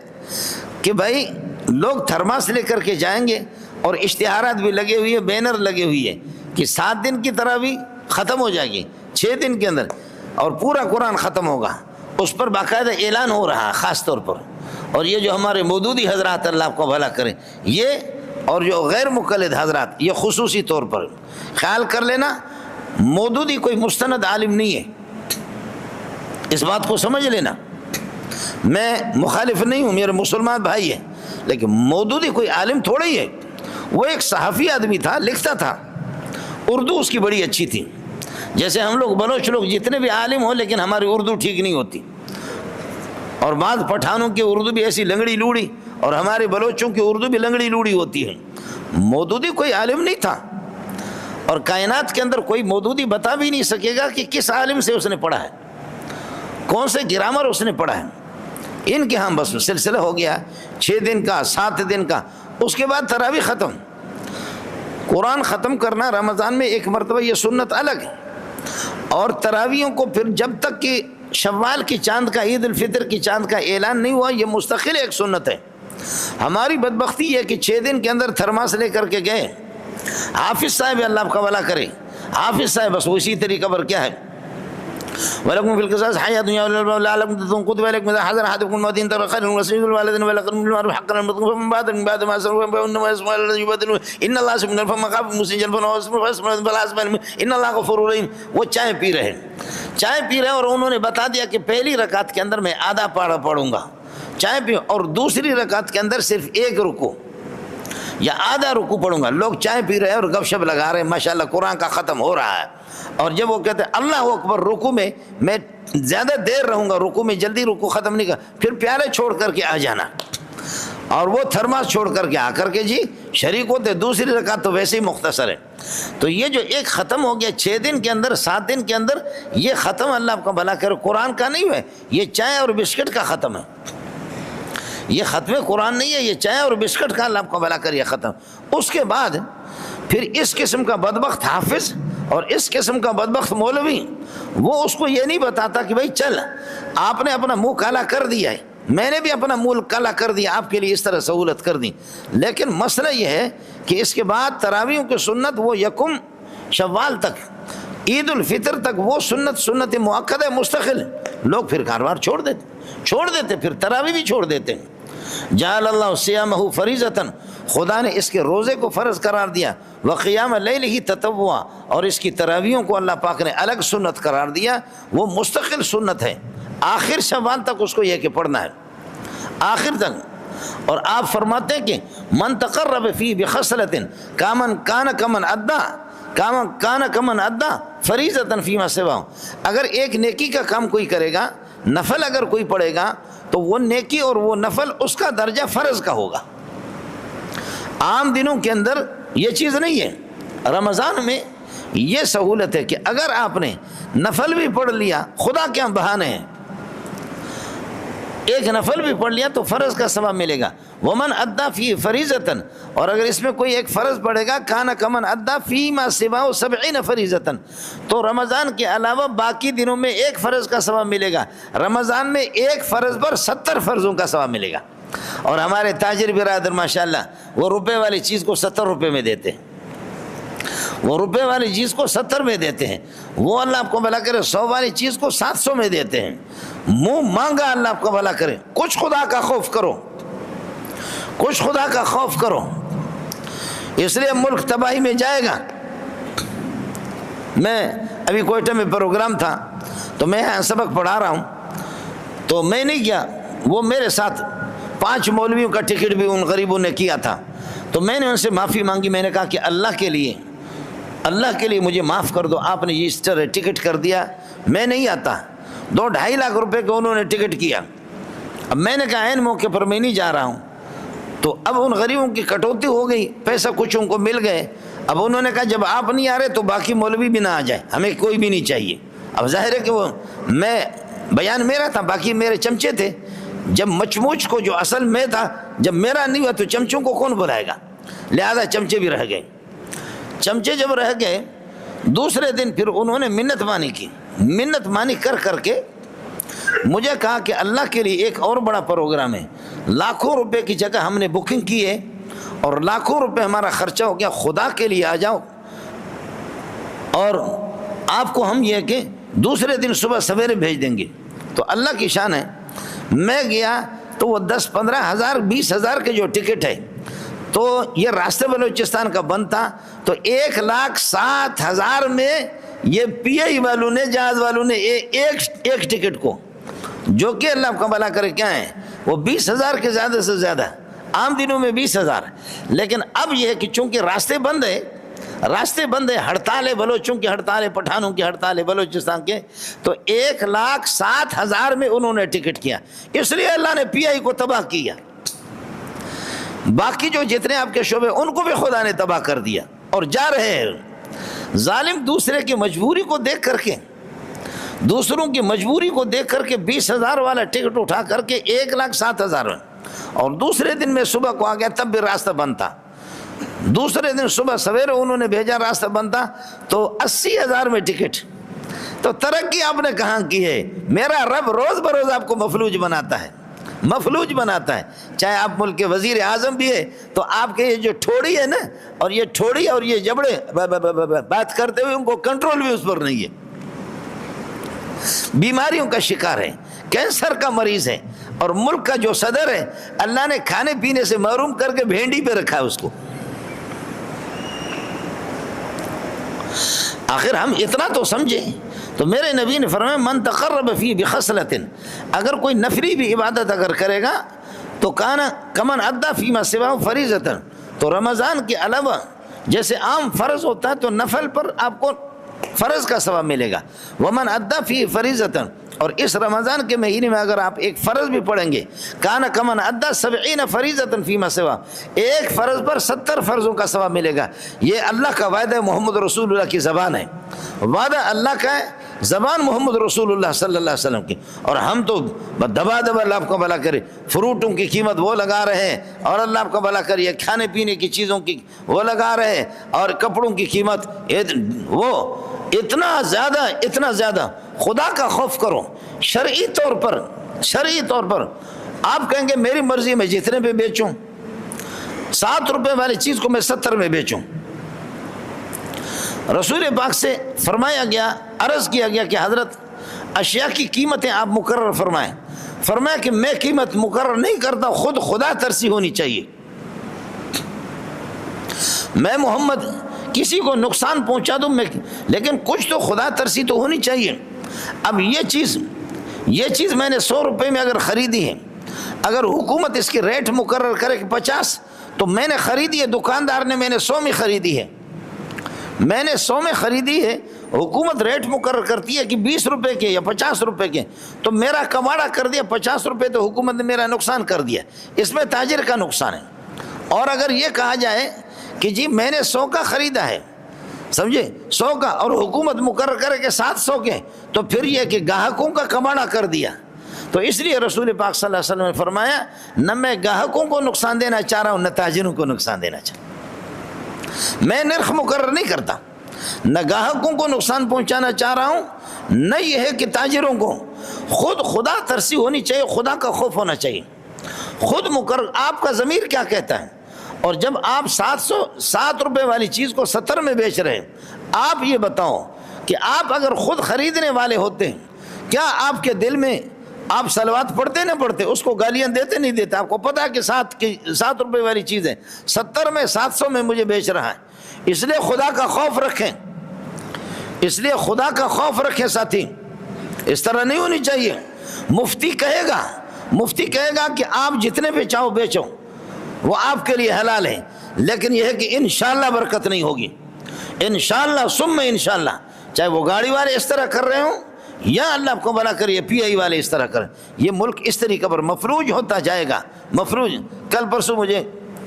کہ بھائی لوگ تھرماس لے کر کے جائیں گے، اور اشتہارات بھی لگے ہوئے، بینر لگے ہوئے ہیں کہ 7 دن کی تراویح ختم ہو جائے گی 6 دن کے اندر، اور پورا قرآن ختم ہوگا، اس پر باقاعدہ اعلان ہو رہا ہے خاص طور پر۔ اور یہ جو ہمارے مودودی حضرات اللہ آپ کو بھلا کریں، یہ اور جو غیر مقلد حضرات، یہ خصوصی طور پر خیال کر لینا، مودودی کوئی مستند عالم نہیں ہے، اس بات کو سمجھ لینا۔ میں مخالف نہیں ہوں، میرے مسلمان بھائی ہیں، لیکن مودودی کوئی عالم تھوڑا ہی ہے، وہ ایک صحافی آدمی تھا، لکھتا تھا، اردو اس کی بڑی اچھی تھی۔ جیسے ہم لوگ بلوچ لوگ جتنے بھی عالم ہوں، لیکن ہماری اردو ٹھیک نہیں ہوتی، اور بعض پٹھانوں کی اردو بھی ایسی لنگڑی لوڑی، اور ہمارے بلوچوں کی اردو بھی لنگڑی لوڑی ہوتی ہے۔ مودودی کوئی عالم نہیں تھا، اور کائنات کے اندر کوئی مودودی بتا بھی نہیں سکے گا کہ کس عالم سے اس نے پڑھا ہے، کون سے گرامر اس نے پڑھا ہے۔ ان کے ہاں بس سلسلہ ہو گیا 6 دن کا، 7 دن کا، اس کے بعد تراویح ختم۔ قرآن ختم کرنا رمضان میں ایک مرتبہ یہ سنت الگ ہے، اور تراویحوں کو پھر جب تک کہ شوال کی چاند کا، عید الفطر کی چاند کا اعلان نہیں ہوا، یہ مستقل ایک سنت ہے۔ ہماری بدبختی ہے کہ 6 دن کے اندر تھرماس لے کر کے گئے، حافظ صاحب اللہ آپ کا بھلا کرے، حافظ صاحب بس اسی طریقہ پر کیا ہے، وَلَكُمْ فِي الْقِصَاصِ حَيَاةٌ لَعَلَّكُمْ تَتَّقُونَ كُتِبَ عَلَيْكُمْ إِذَا حَضَرَ أَحَدَكُمُ الْمَوْتُ إِن تَرَكَ خَيْرًا الْوَصِيَّةُ لِلْوَالِدَيْنِ وَالْأَقْرَبِينَ وَالْمُعْتَرَفِينَ بِالْمَعْرُوفِ حَقًّا مِّن بعد ما سَلَفَ فَإِنَّ اللَّهَ يُبَدِّلُ إِنَّ اللَّهَ سَمِيعٌ عَلِيمٌ فَمَن خَافَ مِن جَنَفٍ فَلَا إِثْمَ إِنَّ اللَّهَ غَفُورٌ رَحِيمٌ۔ وہ چائے پی رہے ہیں، چائے پی رہے ہیں، اور انہوں نے بتا دیا کہ پہلی رکعت کے اندر میں آدھا پارہ پڑھوں گا، چائے پی، اور دوسری رکعت کے اندر صرف 1 رکوع یا آدھا رکوع پڑھوں گا۔ لوگ چائے پی رہے ہیں اور گپ شپ لگا رہے ہیں، ماشاءاللہ قرآن کا ختم ہو رہا ہے، اور جب وہ کہتے ہیں اللہ اکبر، رکوع میں زیادہ دیر رہوں گا، رکوع میں جلدی رکوع ختم نہیں کر، پھر پیالے چھوڑ کر کے آ جانا، اور وہ تھرماس چھوڑ کر کے آ کر کے جی شریک ہوتے۔ دوسری رکعت تو ویسے ہی مختصر ہے۔ تو یہ جو ایک ختم ہو گیا 6 دن کے اندر، 7 دن کے اندر، یہ ختم اللہ آپ کا بھلا کرے قرآن کا نہیں ہے، یہ چائے اور بسکٹ کا ختم ہے، یہ ختم قرآن نہیں ہے، یہ چائے اور بسکٹ کا اللہ آپ کا بھلا کریے ختم۔ اس کے بعد پھر اس قسم کا بدبخت حافظ اور اس قسم کا بدبخت مولوی وہ اس کو یہ نہیں بتاتا کہ بھائی چل آپ نے اپنا منہ کالا کر دیا ہے، میں نے بھی اپنا منہ کالا کر دیا، آپ کے لیے اس طرح سہولت کر دی، لیکن مسئلہ یہ ہے کہ اس کے بعد تراویحوں کی سنت وہ یکم شوال تک، عید الفطر تک وہ سنت مؤکدہ مستقل، لوگ پھر کاروبار چھوڑ دیتے پھر تراویح بھی چھوڑ دیتے ہیں۔ جعل اللہ صیامہ فریضۃ، خدا نے اس کے روزے کو فرض قرار دیا، وقیام لیلہ تطوعا، اور اس کی تراویحوں کو اللہ پاک نے الگ سنت قرار دیا، وہ مستقل سنت ہے، آخر شوال تک اس کو یہ کہ پڑھنا ہے، آخر تک۔ اور آپ فرماتے ہیں کہ من تقرب فی بخصلۃ کان کمن ادا فریضۃ فیما سواہ، اگر ایک نیکی کا کام کوئی کرے گا، نفل اگر کوئی پڑھے گا تو وہ نیکی اور وہ نفل اس کا درجہ فرض کا ہوگا۔ عام دنوں کے اندر یہ چیز نہیں ہے، رمضان میں یہ سہولت ہے کہ اگر آپ نے نفل بھی پڑھ لیا، خدا کے ہم بہانے ہیں، ایک نفل بھی پڑھ لیا تو فرض کا ثواب ملے گا۔ ومن ادا فی فریضۃ، اور اگر اس میں کوئی ایک فرض پڑھے گا، کان کمن ادا فیما سواہ 70 فریضۃ، تو رمضان کے علاوہ باقی دنوں میں ایک فرض کا ثواب ملے گا، رمضان میں ایک فرض پر 70 فرضوں کا ثواب ملے گا۔ اور ہمارے تاجر برادر ماشاءاللہ وہ روپے والی چیز کو 70 روپے میں دیتے ہیں، وہ روپے والی چیز کو 70 میں دیتے ہیں، وہ اللہ آپ کو بھلا کرے 100 والی چیز کو 700 میں دیتے ہیں۔ منہ مانگا اللہ آپ کو بھلا کرے، کچھ خدا کا خوف کرو، کچھ خدا کا خوف کرو، اس لیے ملک تباہی میں جائے گا۔ میں ابھی کوئٹہ میں پروگرام تھا تو میں یہاں سبق پڑھا رہا ہوں، تو میں نہیں گیا، وہ میرے ساتھ 5 مولویوں کا ٹکٹ بھی ان غریبوں نے کیا تھا، تو میں نے ان سے معافی مانگی، میں نے کہا کہ اللہ کے لیے مجھے معاف کر دو، آپ نے اس طرح ٹکٹ کر دیا، میں نہیں آتا۔ 2-2.5 لاکھ روپے کا انہوں نے ٹکٹ کیا، اب میں نے کہا عین موقع پر میں نہیں جا رہا ہوں، تو اب ان غریبوں کی کٹوتی ہو گئی، پیسہ کچھ ان کو مل گئے، اب انہوں نے کہا جب آپ نہیں آ رہے تو باقی مولوی بھی نہ آ جائے، ہمیں کوئی بھی نہیں چاہیے۔ اب ظاہر ہے کہ وہ میں بیان میرا تھا، باقی میرے چمچے تھے، جب مچموچ کو جو اصل میں تھا، جب میرا نہیں ہوا تو چمچوں کو کون بلائے گا، لہذا چمچے بھی رہ گئے۔ چمچے جب رہ گئے، دوسرے دن پھر انہوں نے منت مانی کر کے مجھے کہا کہ اللہ کے لیے ایک اور بڑا پروگرام ہے، لاکھوں روپے کی جگہ ہم نے بکنگ کی ہے اور لاکھوں روپے ہمارا خرچہ ہو گیا، خدا کے لیے آ جاؤ، اور آپ کو ہم یہ کہ دوسرے دن صبح سویرے بھیج دیں گے۔ تو اللہ کی شان ہے، میں گیا تو وہ 10-15 ہزار 20 ہزار کے جو ٹکٹ ہے، تو یہ راستہ بلوچستان کا بند تھا، تو 1,07,000 میں یہ پی آئی والوں نے، جہاز والوں نے ایک ٹکٹ کو، جو کہ اللہ کا بھلا کرے کیا ہے، وہ 20,000 کے زیادہ سے زیادہ، عام دنوں میں 20,000، لیکن اب یہ ہے کہ چونکہ راستے بند ہے، ہڑتال ہے، بلوچوں کی ہڑتال ہے، پٹھانوں کی ہڑتال ہے بلوچستان کے، تو 1,07,000 میں انہوں نے ٹکٹ کیا، اس لیے اللہ نے پی آئی کو تباہ کیا، باقی جو جتنے آپ کے شعبے ان کو بھی خدا نے تباہ کر دیا، اور جا رہے ہیں ظالم دوسرے کی مجبوری کو دیکھ کر کے، دوسروں کی مجبوری کو دیکھ کر کے 20,000 والا ٹکٹ اٹھا کر کے 1,07,000 اور دوسرے دن میں صبح کو آ گیا، تب بھی راستہ بند تھا، دوسرے دن صبح سویرے انہوں نے بھیجا، راستہ بند تھا، تو 80,000 میں ٹکٹ۔ تو ترقی آپ نے کہاں کی ہے؟ میرا رب روز بروز آپ کو مفلوج بناتا ہے، چاہے آپ ملک کے وزیر اعظم بھی ہے، تو آپ کے یہ جو ٹھوڑی ہے نا، اور یہ ٹھوڑی اور یہ جبڑے بات کرتے ہوئے ان کو کنٹرول بھی اس پر نہیں ہے، بیماریوں کا شکار ہے، کینسر کا مریض ہے، اور ملک کا جو صدر ہے اللہ نے کھانے پینے سے محروم کر کے بھینڈی پہ رکھا ہے اس کو۔ آخر ہم اتنا تو سمجھیں، تو میرے نبی نے فرمایا من تقرب فی بخصلۃ، اگر کوئی نفلی بھی عبادت اگر کرے گا تو کان کمن ادا فیما سواہ فریضۃ، تو رمضان کے علاوہ جیسے عام فرض ہوتا ہے تو نفل پر آپ کو فرض کا ثواب ملے گا، ومن ادا فی فریضۃ، اور اس رمضان کے مہینے میں اگر آپ ایک فرض بھی پڑھیں گے، کان کمن ادا 70 فریضۃ فیما سواہ، ایک فرض پر 70 فرضوں کا ثواب ملے گا۔ یہ اللہ کا وعدہ ہے، محمد رسول اللہ کی زبان ہے، وعدہ اللہ کا ہے زبان محمد رسول اللہ صلی اللہ علیہ وسلم کی، اور ہم تو دبا دبا اللہ آپ کو بھلا کرے فروٹوں کی قیمت وہ لگا رہے ہیں، اور اللہ آپ کو بھلا کرے کھانے پینے کی چیزوں کی وہ لگا رہے ہیں، اور کپڑوں کی قیمت وہ اتنا زیادہ۔ خدا کا خوف کرو شرعی طور پر۔ آپ کہیں گے میری مرضی میں جتنے پہ بیچوں، 7 روپے والی چیز کو میں 70 میں بیچوں۔ رسول پاک سے فرمایا گیا، عرض کیا گیا کہ حضرت اشیاء کی قیمتیں آپ مقرر فرمائیں۔ فرمایا کہ میں قیمت مقرر نہیں کرتا، خود خدا ترسی ہونی چاہیے۔ میں محمد کسی کو نقصان پہنچا دوں میں، لیکن کچھ تو خدا ترسی تو ہونی چاہیے۔ اب یہ چیز میں نے 100 روپے میں اگر خریدی ہے، اگر حکومت اس کی ریٹ مقرر کرے کہ 50، تو میں نے خریدی ہے، دکاندار نے میں نے 100 میں خریدی ہے، حکومت ریٹ مقرر کرتی ہے کہ 20 روپے کے یا 50 روپے کے، تو میرا کماڑا کر دیا 50 روپے، تو حکومت نے میرا نقصان کر دیا، اس میں تاجر کا نقصان ہے۔ اور اگر یہ کہا جائے کہ جی میں نے 100 کا خریدا ہے، سمجھے 100 کا، اور حکومت مقرر کرے کہ 700 کے، تو پھر یہ کہ گاہکوں کا کماڑا کر دیا۔ تو اس لیے رسول پاک صلی اللہ علیہ وسلم نے فرمایا نہ میں گاہکوں کو نقصان دینا چاہ رہا ہوں، نہ تاجروں کو نقصان دینا چاہ رہا ہوں۔ میں نرخ مقرر نہیں کرتا، نہ گاہکوں کو نقصان پہنچانا چاہ رہا ہوں، نہ یہ ہے کہ تاجروں کو۔ خود خدا ترسی ہونی چاہیے، خدا کا خوف ہونا چاہیے، خود مقرر۔ آپ کا ضمیر کیا کہتا ہے؟ اور جب آپ 7 روپے والی چیز کو 70 میں بیچ رہے ہیں، آپ یہ بتاؤ کہ آپ اگر خود خریدنے والے ہوتے ہیں، کیا آپ کے دل میں آپ صلوات پڑھتے نہ پڑھتے؟ اس کو گالیاں دیتے نہیں دیتے؟ آپ کو پتا ہے کہ 7 روپے والی چیز ہے، 70 میں 700 میں مجھے بیچ رہا ہے۔ اس لیے خدا کا خوف رکھیں ساتھی، اس طرح نہیں ہونی چاہیے۔ مفتی کہے گا کہ آپ جتنے پہ چاہو بیچو، وہ آپ کے لیے حلال ہے، لیکن یہ ہے کہ انشاءاللہ برکت نہیں ہوگی، انشاءاللہ ثم انشاءاللہ، چاہے وہ گاڑی والے اس طرح کر رہے ہوں یا اللہ آپ کو بھلا کریے پی آئی والے اس طرح کریں، یہ ملک اس طریقے پر مفروج ہوتا جائے گا، مفروج۔ کل پرسوں مجھے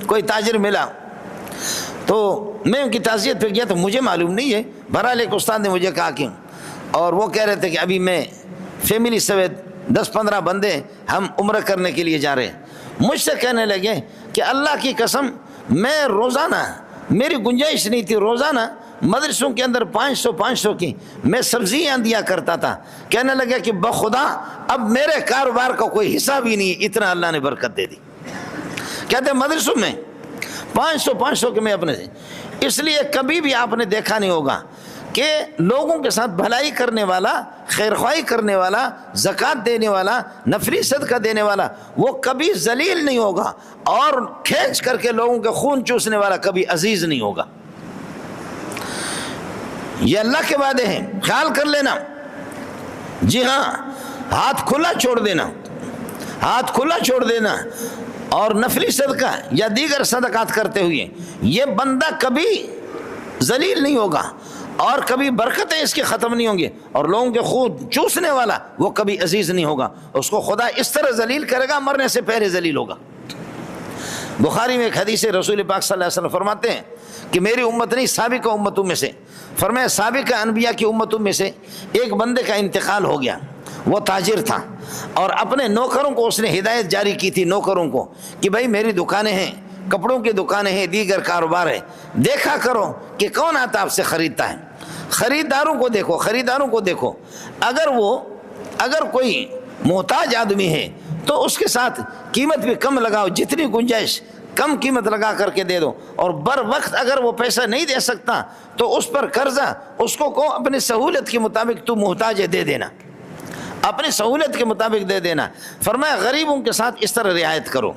کوئی تاجر ملا، تو میں ان کی تعزیت پہ گیا، تو مجھے معلوم نہیں ہے، بہرحال ایک استاد نے مجھے کہا کہ، اور وہ کہہ رہے تھے کہ ابھی میں فیملی سمیت 10-15 بندے ہم عمرہ کرنے کے لیے جا رہے ہیں۔ مجھ سے کہنے لگے کہ اللہ کی قسم میں روزانہ، میری گنجائش نہیں تھی، روزانہ مدرسوں کے اندر 500 کی میں سبزیاں دیا کرتا تھا۔ کہنے لگا کہ بخدا اب میرے کاروبار کا کوئی حساب ہی نہیں، اتنا اللہ نے برکت دے دی۔ کہتے مدرسوں میں 500 کے میں اپنے سے، اس لیے کبھی بھی آپ نے دیکھا نہیں ہوگا کہ لوگوں کے ساتھ بھلائی کرنے والا، خیرخواہی کرنے والا، زکوٰۃ دینے والا، نفلی صدقہ دینے والا، وہ کبھی ذلیل نہیں ہوگا، اور کھینچ کر کے لوگوں کے خون چوسنے والا کبھی عزیز نہیں ہوگا۔ یہ اللہ کے وعدے ہیں، خیال کر لینا۔ جی ہاں، ہاتھ کھلا چھوڑ دینا اور نفلی صدقہ یا دیگر صدقات کرتے ہوئے یہ بندہ کبھی ذلیل نہیں ہوگا، اور کبھی برکتیں اس کے ختم نہیں ہوں گی، اور لوگوں کے خون چوسنے والا وہ کبھی عزیز نہیں ہوگا، اس کو خدا اس طرح ذلیل کرے گا، مرنے سے پہلے ذلیل ہوگا۔ بخاری میں ایک حدیث ہے، رسول پاک صلی اللہ علیہ وسلم فرماتے ہیں کہ میری امت نہیں، سابقہ امتوں میں سے، فرمایا سابقہ انبیاء کی امتوں میں سے ایک بندے کا انتقال ہو گیا، وہ تاجر تھا، اور اپنے نوکروں کو اس نے ہدایت جاری کی تھی، نوکروں کو، کہ بھائی میری دکانیں ہیں، کپڑوں کی دکانیں ہیں، دیگر کاروبار ہے، دیکھا کرو کہ کون آتا آپ سے خریدتا ہے، خریداروں کو دیکھو، اگر کوئی محتاج آدمی ہے تو اس کے ساتھ قیمت بھی کم لگاؤ، جتنی گنجائش کم قیمت لگا کر کے دے دو، اور بر وقت اگر وہ پیسہ نہیں دے سکتا تو اس پر قرضہ، اس کو اپنی سہولت کے مطابق تو محتاج ہے دے دینا، اپنی سہولت کے مطابق دے دینا۔ فرمایا غریبوں کے ساتھ اس طرح رعایت کرو،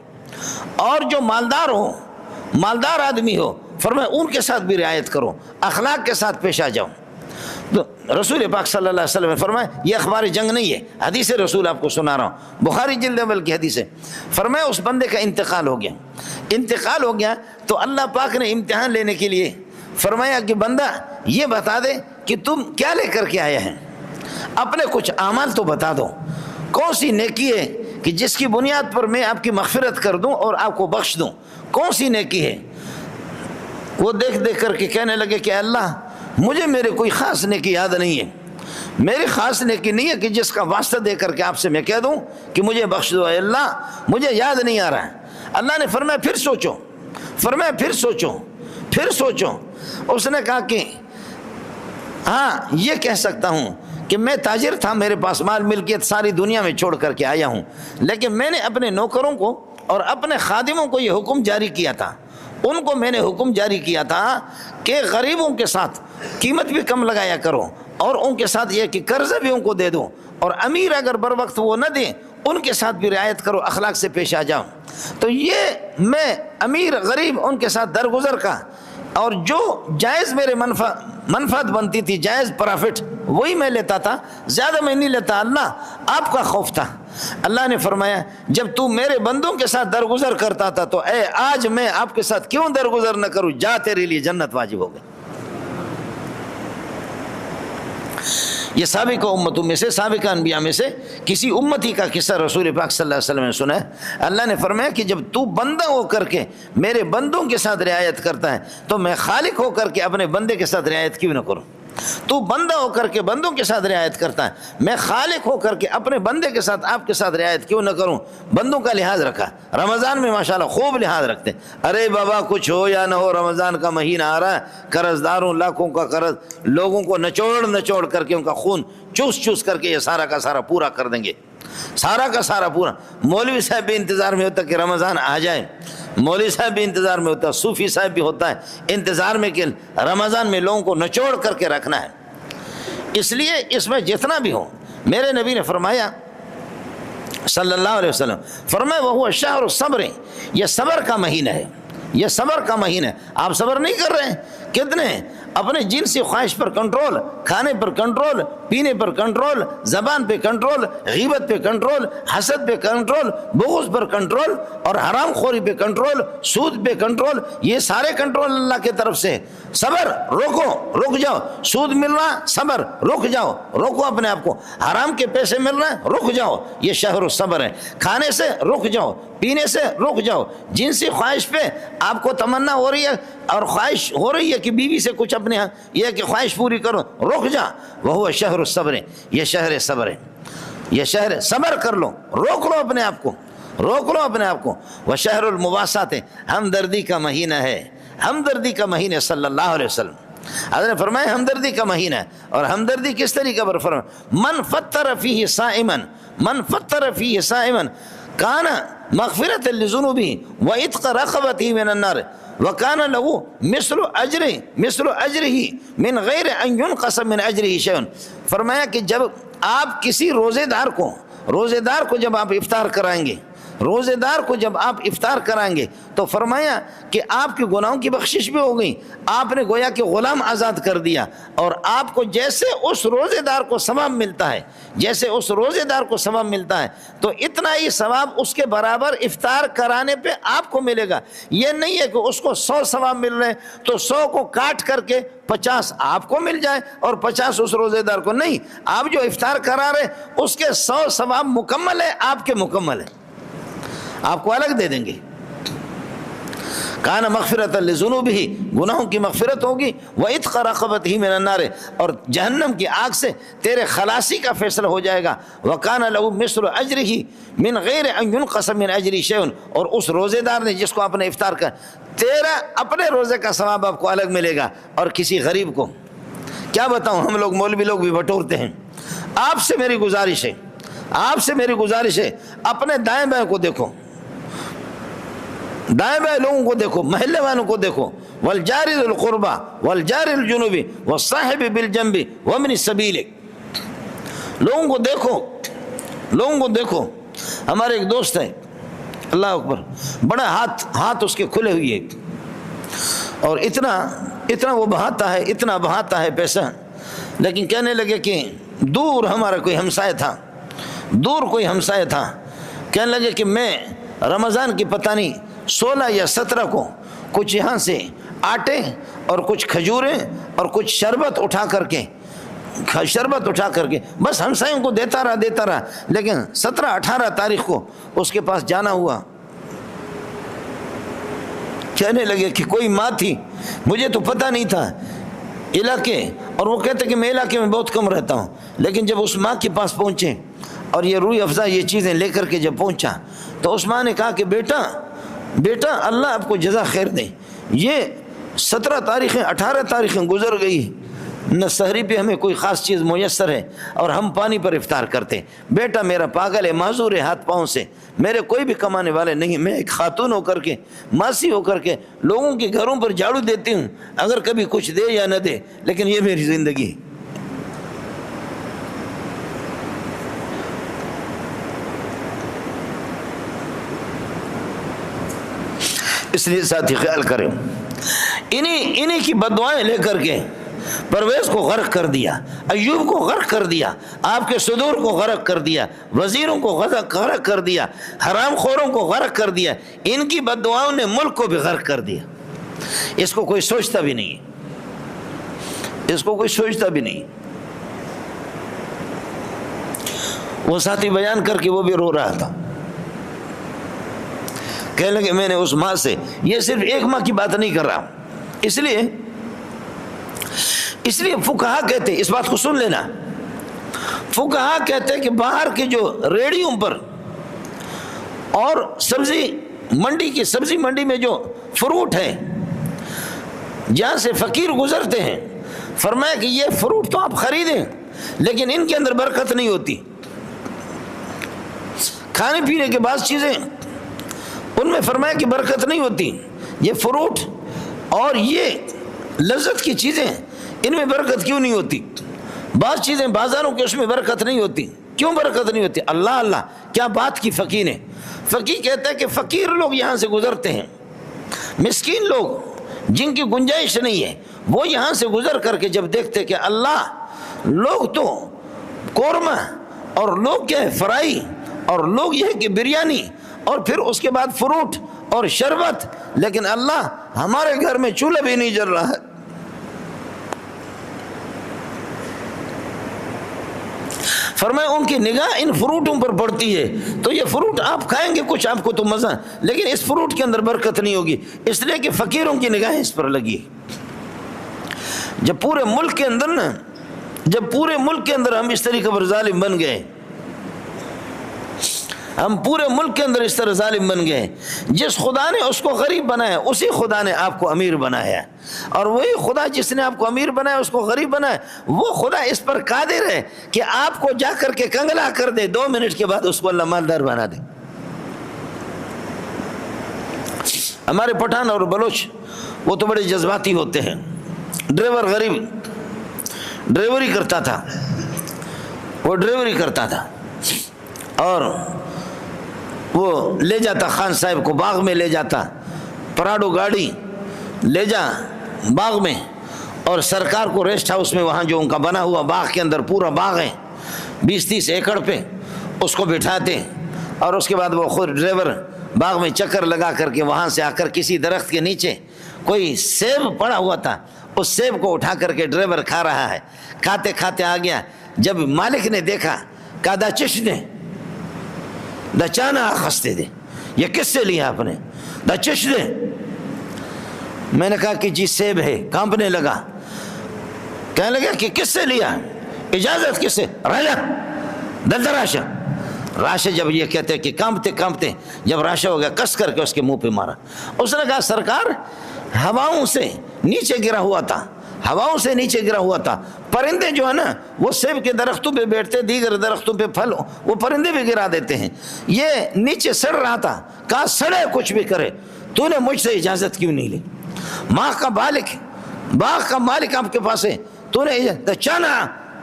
اور جو مالدار آدمی ہو، فرمایا ان کے ساتھ بھی رعایت کرو، اخلاق کے ساتھ پیش آ جاؤ۔ تو رسول پاک صلی اللہ علیہ وسلم نے فرمایا، یہ اخبار جنگ نہیں ہے، حدیث رسول آپ کو سنا رہا ہوں، بخاری جلد اول کی حدیث ہے۔ فرمایا اس بندے کا انتقال ہو گیا تو اللہ پاک نے امتحان لینے کے لیے فرمایا کہ بندہ یہ بتا دے کہ تم کیا لے کر کے آیا ہے، اپنے کچھ اعمال تو بتا دو، کون سی نیکی ہے کہ جس کی بنیاد پر میں آپ کی مغفرت کر دوں اور آپ کو بخش دوں، کون سی نیکی ہے؟ وہ دیکھ کر کے کہنے لگے کہ اللہ مجھے میرے کوئی خاص نیکی یاد نہیں ہے۔ میری خاص نیکی نہیں ہے کہ جس کا واسطہ دے کر کے آپ سے میں کہہ دوں کہ مجھے بخش دو اے اللہ، مجھے یاد نہیں آ رہا ہے۔ اللہ نے فرمایا پھر سوچو، فرمایا پھر سوچو، پھر سوچو۔ اس نے کہا کہ ہاں یہ کہہ سکتا ہوں کہ میں تاجر تھا، میرے پاس مال ملکیت ساری دنیا میں چھوڑ کر کے آیا ہوں، لیکن میں نے اپنے نوکروں کو اور اپنے خادموں کو یہ حکم جاری کیا تھا، ان کو میں نے حکم جاری کیا تھا کہ غریبوں کے ساتھ قیمت بھی کم لگایا کرو، اور ان کے ساتھ یہ کہ قرض بھی ان کو دے دو، اور امیر اگر بر وقت وہ نہ دیں ان کے ساتھ بھی رعایت کرو، اخلاق سے پیش آ جاؤ۔ تو یہ میں امیر غریب ان کے ساتھ درگزر کا، اور جو جائز میرے منفعت بنتی تھی، جائز پرافٹ، وہی میں لیتا تھا، زیادہ میں نہیں لیتا۔ اللہ آپ کا خوف تھا۔ اللہ نے فرمایا جب تو میرے بندوں کے ساتھ درگزر کرتا تھا تو اے آج میں آپ کے ساتھ کیوں درگزر نہ کروں، جا تیرے لیے جنت واجب ہو گئی۔ یہ سابقہ امتوں میں سے، سابقہ انبیاء میں سے کسی امتی کا قصہ رسول پاک صلی اللہ علیہ وسلم نے سنا ہے۔ اللہ نے فرمایا کہ جب تو بندہ ہو کر کے میرے بندوں کے ساتھ رعایت کرتا ہے تو میں خالق ہو کر کے اپنے بندے کے ساتھ رعایت کیوں نہ کروں۔ تو بندہ ہو کر کے بندوں کے ساتھ رعایت کرتا ہے، میں خالق ہو کر کے اپنے بندے کے ساتھ آپ کے ساتھ رعایت کیوں نہ کروں۔ بندوں کا لحاظ رکھا، رمضان میں ماشاءاللہ خوب لحاظ رکھتے ہیں۔ ارے بابا کچھ ہو یا نہ ہو، رمضان کا مہینہ آ رہا ہے، قرض داروں لاکھوں کا قرض، لوگوں کو نچوڑ کر کے ان کا خون چوس کر کے یہ سارا کا سارا پورا کر دیں گے، سارا کا سارا پورا۔ مولوی صاحب بھی انتظار میں ہوتا کہ رمضان آ جائے، مولوی صاحب بھی انتظار میں ہوتا، صوفی صاحب بھی ہوتا ہے انتظار میں کہ رمضان میں لوگوں کو نچوڑ کر کے رکھنا ہے۔ اس لیے اس میں جتنا بھی ہو، میرے نبی نے فرمایا صلی اللہ علیہ وسلم، فرمایا وہ شہر الصبر، یہ صبر کا مہینہ ہے، یہ صبر کا مہینہ ہے۔ آپ صبر نہیں کر رہے ہیں، کتنے اپنے جنسی خواہش پر کنٹرول، کھانے پر کنٹرول، پینے پر کنٹرول، زبان پہ کنٹرول، غیبت پہ کنٹرول، حسد پہ کنٹرول، بغض پر کنٹرول، اور حرام خوری پہ کنٹرول، سود پہ کنٹرول، یہ سارے کنٹرول اللہ کی طرف سے۔ صبر، رک جاؤ، سود مل رہا صبر، رک جاؤ، روکو اپنے آپ کو، حرام کے پیسے مل رہے ہیں رک جاؤ، یہ شہر الصبر ہے۔ کھانے سے رک جاؤ، پینے سے رک جاؤ، جنسی خواہش پہ آپ کو تمنا ہو رہی ہے اور خواہش ہو رہی ہے کہ بیوی سے کچھ اپنے یہ کہ خواہش پوری کرو، رک جا، وہ شہر الصبر ہے، یہ شہر صبر ہے، یہ شہر صبر کر لو، روک لو اپنے آپ کو، روک لو اپنے آپ کو۔ وہ شہر المواسات ہے، ہمدردی کا مہینہ ہے، ہمدردی کا مہینہ صلی اللہ علیہ وسلم۔ حضرت نے فرمایا ہمدردی کا مہینہ ہے، اور ہمدردی کس طریقے پر فرمایا، من فطر فیہ صائما، من فطر فیہ صائما کان مغفرۃ لذنوبہ وعتق رقبتہ من النار وکان لہ مثل اجرہ من غیر ان ینقص من اجرہ شیء۔ فرمایا کہ جب آپ کسی روزے دار کو جب آپ افطار کرائیں گے، روزے دار کو جب آپ افطار کرائیں گے تو فرمایا کہ آپ کے گناہوں کی بخشش بھی ہو گئی، آپ نے گویا کہ غلام آزاد کر دیا، اور آپ کو جیسے اس روزے دار کو ثواب ملتا ہے، جیسے اس روزے دار کو ثواب ملتا ہے تو اتنا ہی ثواب اس کے برابر افطار کرانے پہ آپ کو ملے گا۔ یہ نہیں ہے کہ اس کو 100 ثواب مل رہے ہیں تو 100 کو کاٹ کر کے 50 آپ کو مل جائے اور 50 اس روزے دار کو، نہیں، آپ جو افطار کرا رہے اس کے 100 ثواب مکمل ہے، آپ کے مکمل ہے، آپ کو الگ دے دیں گے۔ کان مغفرۃ لذنوبہ، گناہوں کی مغفرت ہوگی، وعتق رقبتہ من النار، اور جہنم کی آگ سے تیرے خلاصی کا فیصلہ ہو جائے گا، وکان لہ مثل اجرہ من غیر ان ینقص من اجرہ شیء، اور اس روزے دار نے جس کو اپنے افطار کا، تیرا اپنے روزے کا ثواب آپ کو الگ ملے گا، اور کسی غریب کو کیا بتاؤں، ہم لوگ مولوی لوگ بھی بٹورتے ہیں۔ آپ سے میری گزارش ہے، آپ سے میری گزارش ہے، اپنے دائیں بائیں کو دیکھو، دائیں بائیں لوگوں کو دیکھو، محلے والوں کو دیکھو، والجار ذی القربى والجار الجنوب والصاحب بالجنب ومن السبیل، لوگوں کو دیکھو، لوگوں کو دیکھو۔ ہمارے ایک دوست ہے، اللہ اکبر، بڑا ہاتھ اس کے کھلے ہوئے، اور اتنا وہ بہاتا ہے، اتنا بہاتا ہے پیسہ، لیکن کہنے لگے کہ دور ہمارا کوئی ہمسایہ تھا، دور کوئی ہمسایہ تھا، کہنے لگے کہ میں رمضان کی پتہ نہیں 16 یا 17 کو کچھ یہاں سے آٹے اور کچھ کھجوریں اور کچھ شربت اٹھا کر کے بس ہمسایوں کو دیتا رہا، لیکن 17-18 تاریخ کو اس کے پاس جانا ہوا، کہنے لگے کہ کوئی ماں تھی، مجھے تو پتہ نہیں تھا، علاقے اور وہ کہتے کہ میں علاقے میں بہت کم رہتا ہوں، لیکن جب اس ماں کے پاس پہنچے اور یہ روح افزا یہ چیزیں لے کر کے جب پہنچا تو اس ماں نے کہا کہ بیٹا اللہ آپ کو جزا خیر دے، یہ 17 تاریخیں 18 تاریخیں گزر گئی، نہ سحری پہ ہمیں کوئی خاص چیز میسر ہے اور ہم پانی پر افطار کرتے، بیٹا میرا پاگل ہے، معذور ہے ہاتھ پاؤں سے، میرے کوئی بھی کمانے والے نہیں، میں ایک خاتون ہو کر کے ماسی ہو کر کے لوگوں کے گھروں پر جھاڑو دیتی ہوں، اگر کبھی کچھ دے یا نہ دے، لیکن یہ میری زندگی ہے۔ اس لیے ساتھی خیال کریں، انہی کی بددعائیں لے کر کے پرویز کو غرق کر دیا، ایوب کو غرق کر دیا، آپ کے صدور کو غرق کر دیا، وزیروں کو غرق کر دیا، حرام خوروں کو غرق کر دیا، ان کی بددعاؤں نے ملک کو بھی غرق کر دیا۔ اس کو کوئی سوچتا بھی نہیں، اس کو کوئی سوچتا بھی نہیں۔ وہ ساتھی بیان کر کے وہ بھی رو رہا تھا، کہنے لگے میں نے اس ماں سے، یہ صرف ایک ماں کی بات نہیں کر رہا، اس لیے فقہا کہتے، اس بات کو سن لینا، فقہا کہتے کہ باہر کے جو ریڑیوں پر اور سبزی منڈی میں جو فروٹ ہے جہاں سے فقیر گزرتے ہیں، فرمایا کہ یہ فروٹ تو آپ خریدیں لیکن ان کے اندر برکت نہیں ہوتی، کھانے پینے کے بعض چیزیں ان میں فرمایا کہ برکت نہیں ہوتی، یہ فروٹ اور یہ لذت کی چیزیں ان میں برکت کیوں نہیں ہوتی؟ بعض چیزیں بازاروں کے اس میں برکت نہیں ہوتی، کیوں برکت نہیں ہوتی؟ اللہ کیا بات کی فقیر نے۔ فقیر کہتا ہے کہ فقیر لوگ یہاں سے گزرتے ہیں، مسکین لوگ جن کی گنجائش نہیں ہے وہ یہاں سے گزر کر کے جب دیکھتے کہ اللہ، لوگ تو قورمہ اور لوگ کیا ہے فرائی اور لوگ یہ ہے کہ بریانی اور پھر اس کے بعد فروٹ اور شربت، لیکن اللہ ہمارے گھر میں چولہا بھی نہیں جل رہا ہے۔ فرمایا ان کی نگاہ ان فروٹوں پر پڑتی ہے تو یہ فروٹ آپ کھائیں گے کچھ آپ کو تو مزہ، لیکن اس فروٹ کے اندر برکت نہیں ہوگی، اس لیے کہ فقیروں کی نگاہیں اس پر لگی۔ جب پورے ملک کے اندر ہم اس طریقے پر ظالم بن گئے، ہم پورے ملک کے اندر اس طرح ظالم بن گئے، جس خدا نے اس کو غریب بنایا اسی خدا نے آپ کو امیر بنایا، اور وہی خدا جس نے آپ کو امیر بنایا اس کو غریب بنایا، وہ خدا اس پر قادر ہے کہ آپ کو جا کر کے کنگلا کر دے، 2 منٹ کے بعد اس کو اللہ مالدار بنا دے۔ ہمارے پٹھان اور بلوچ وہ تو بڑے جذباتی ہوتے ہیں، ڈرائیور غریب ڈرائیوری کرتا تھا اور وہ لے جاتا خان صاحب کو باغ میں، لے جاتا پراڈو گاڑی لے جا باغ میں، اور سرکار کو ریسٹ ہاؤس میں وہاں جو ان کا بنا ہوا باغ کے اندر پورا باغ ہے 20-30 ایکڑ پہ، اس کو بٹھاتے اور اس کے بعد وہ خود ڈرائیور باغ میں چکر لگا کر کے وہاں سے آ کر کسی درخت کے نیچے کوئی سیب پڑا ہوا تھا، اس سیب کو اٹھا کر کے ڈرائیور کھا رہا ہے، کھاتے کھاتے آ گیا، جب مالک نے دیکھا کہا دا چش دے دا چانا خستے دے، یہ کس سے لیا آپ نے؟ دا چش دے۔ میں نے کہا کہ جی سیب ہے، کانپنے لگا، کہنے لگا کہ کس سے لیا؟ اجازت کس سے؟ راجہ دلدہ راشا جب یہ کہتے کہ کانپتے جب راشا ہو گیا کس کر کے اس کے منہ پہ مارا۔ اس نے کہا سرکار ہواؤں سے نیچے گرا ہوا تھا، پرندے جو ہے نا وہ سیب کے درختوں پہ بیٹھتے، دیگر درختوں پہ پھل وہ پرندے بھی گرا دیتے ہیں، یہ نیچے سڑ رہا تھا، کہا سڑے کچھ بھی کرے، تو نے مجھ سے اجازت کیوں نہیں لی؟ باغ کا مالک آپ کے پاس ہے، تو نے چانا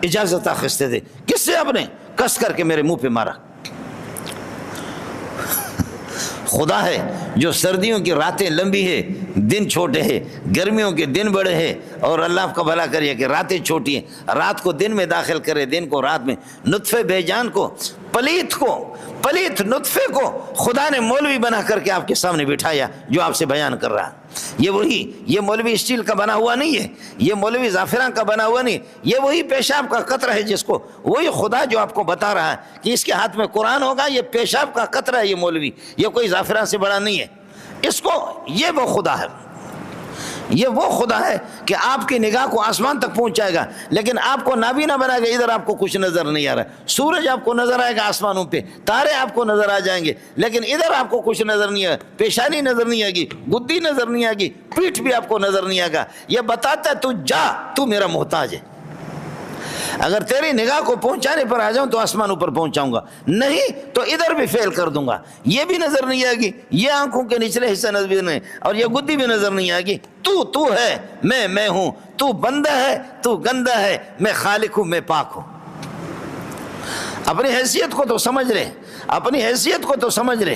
اجازت آخستے دے، کس سے آپ نے؟ کس کر کے میرے منہ پہ مارا۔ خدا ہے جو سردیوں کی راتیں لمبی ہے، دن چھوٹے ہیں، گرمیوں کے دن بڑے ہیں، اور اللہ آپ کا بھلا کریے کہ راتیں چھوٹی ہیں، رات کو دن میں داخل کرے، دن کو رات میں، نطفے بے جان کو، پلیت نطفے کو خدا نے مولوی بنا کر کے آپ کے سامنے بٹھایا جو آپ سے بیان کر رہا ہے۔ یہ مولوی اسٹیل کا بنا ہوا نہیں ہے، یہ مولوی زعفران کا بنا ہوا نہیں، یہ وہی پیشاب کا قطرہ ہے جس کو وہی خدا جو آپ کو بتا رہا ہے کہ اس کے ہاتھ میں قرآن ہوگا، یہ پیشاب کا قطرہ ہے، یہ مولوی، یہ کوئی زعفران سے بڑا نہیں ہے، اس کو یہ وہ خدا ہے، یہ وہ خدا ہے کہ آپ کی نگاہ کو آسمان تک پہنچائے گا، لیکن آپ کو نابینا بنائے گا، ادھر آپ کو کچھ نظر نہیں آ رہا ہے۔ سورج آپ کو نظر آئے گا آسمانوں پہ، تارے آپ کو نظر آ جائیں گے، لیکن ادھر آپ کو کچھ نظر نہیں آئے گا، پیشانی نظر نہیں آئے گی، گدی نظر نہیں آئے گی، پیٹھ بھی آپ کو نظر نہیں آئے گا۔ یہ بتاتا ہے تو جا، تو میرا محتاج ہے، اگر تیری نگاہ کو پہنچانے پر آ جاؤں تو آسمانوں پر پہنچاؤں گا، نہیں تو ادھر بھی فیل کر دوں گا۔ یہ بھی نظر نہیں آئے گی، یہ آنکھوں کے نچلے حصہ نظر نہیں، اور یہ گدی بھی نظر نہیں آئے گی۔ تو ہے، میں ہوں، تو بندہ ہے، تو گندہ ہے، میں خالق ہوں، میں پاک ہوں۔ اپنی حیثیت کو تو سمجھ لے، اپنی حیثیت کو تو سمجھ لے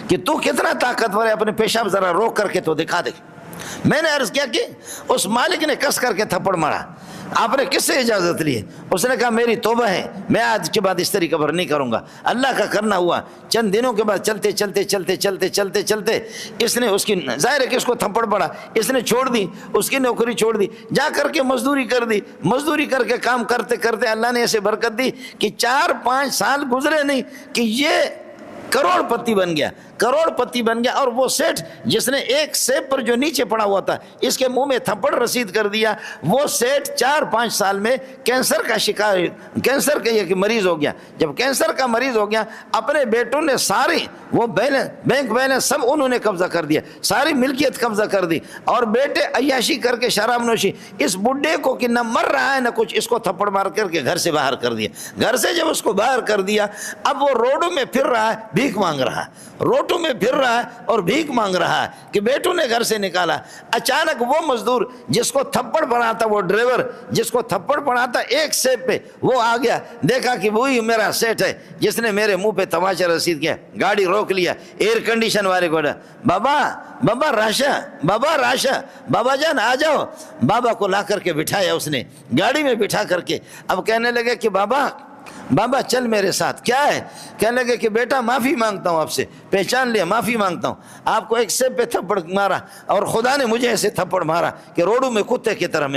کہ تو کتنا طاقتور ہے۔ اپنے پیشاب ذرا روک کر کے تو دکھا دے۔ میں نے عرض کیا کہ اس مالک نے کس کر کے تھپڑ مارا، آپ نے کس سے اجازت لی؟ اس نے کہا میری توبہ ہے، میں آج کے بعد اس طریقے پر نہیں کروں گا۔ اللہ کا کرنا ہوا، چند دنوں کے بعد چلتے اس نے اس کی، ظاہر ہے کہ اس کو تھپڑ پڑا، اس نے چھوڑ دی، اس کی نوکری چھوڑ دی، جا کر کے مزدوری کر دی۔ مزدوری کر کے کام کرتے کرتے اللہ نے ایسے برکت دی کہ 4-5 سال گزرے نہیں کہ یہ کروڑ پتی بن گیا، کروڑ پتی بن گیا۔ اور وہ سیٹھ جس نے ایک سیب پر جو نیچے پڑا ہوا تھا اس کے منہ میں تھپڑ رسید کر دیا، وہ سیٹھ 4-5 سال میں کینسر کا شکار، کینسر کا مریض ہو گیا۔ جب کینسر کا مریض ہو گیا، اپنے بیٹوں نے ساری وہ بینک بیلنس سب انہوں نے قبضہ کر دیا، ساری ملکیت قبضہ کر دی، اور بیٹے عیاشی کر کے شراب نوشی۔ اس بڈھے کو کہ نہ مر رہا ہے نہ کچھ، اس کو تھپڑ مار کر کے گھر سے باہر کر دیا۔ گھر سے جب اس کو باہر کر دیا، اب وہ روڈوں میں پھر رہا ہے، بھیک مانگ رہا ہے، روڈوں میں پھر رہا ہے اور بھیک مانگ رہا ہے کہ بیٹوں نے گھر سے نکالا۔ اچانک وہ مزدور جس کو تھپڑ پڑا تھا، وہ ڈرائیور جس کو تھپڑ پڑا تھا ایک سیب پہ، وہ آ گیا، دیکھا کہ وہی میرا سیٹ ہے جس نے میرے منہ پہ تماچا رسید کیا۔ گاڑی روک لیا، ایئر کنڈیشن والے کو، بابا راشا، بابا راشا، بابا جان آ جاؤ۔ بابا کو لا کر کے بٹھایا اس نے، گاڑی میں بٹھا کر کے۔ اب کہنے لگے کہ بابا چل میرے ساتھ۔ کیا ہے؟ کہنے لگے کہ بیٹا معافی مانگتا ہوں آپ سے، پہچان لیا، معافی مانگتا ہوں، آپ کو ایک سیب پہ تھپڑ مارا اور خدا نے مجھے ایسے تھپڑ مارا کہ روڈوں میں کتے کی طرح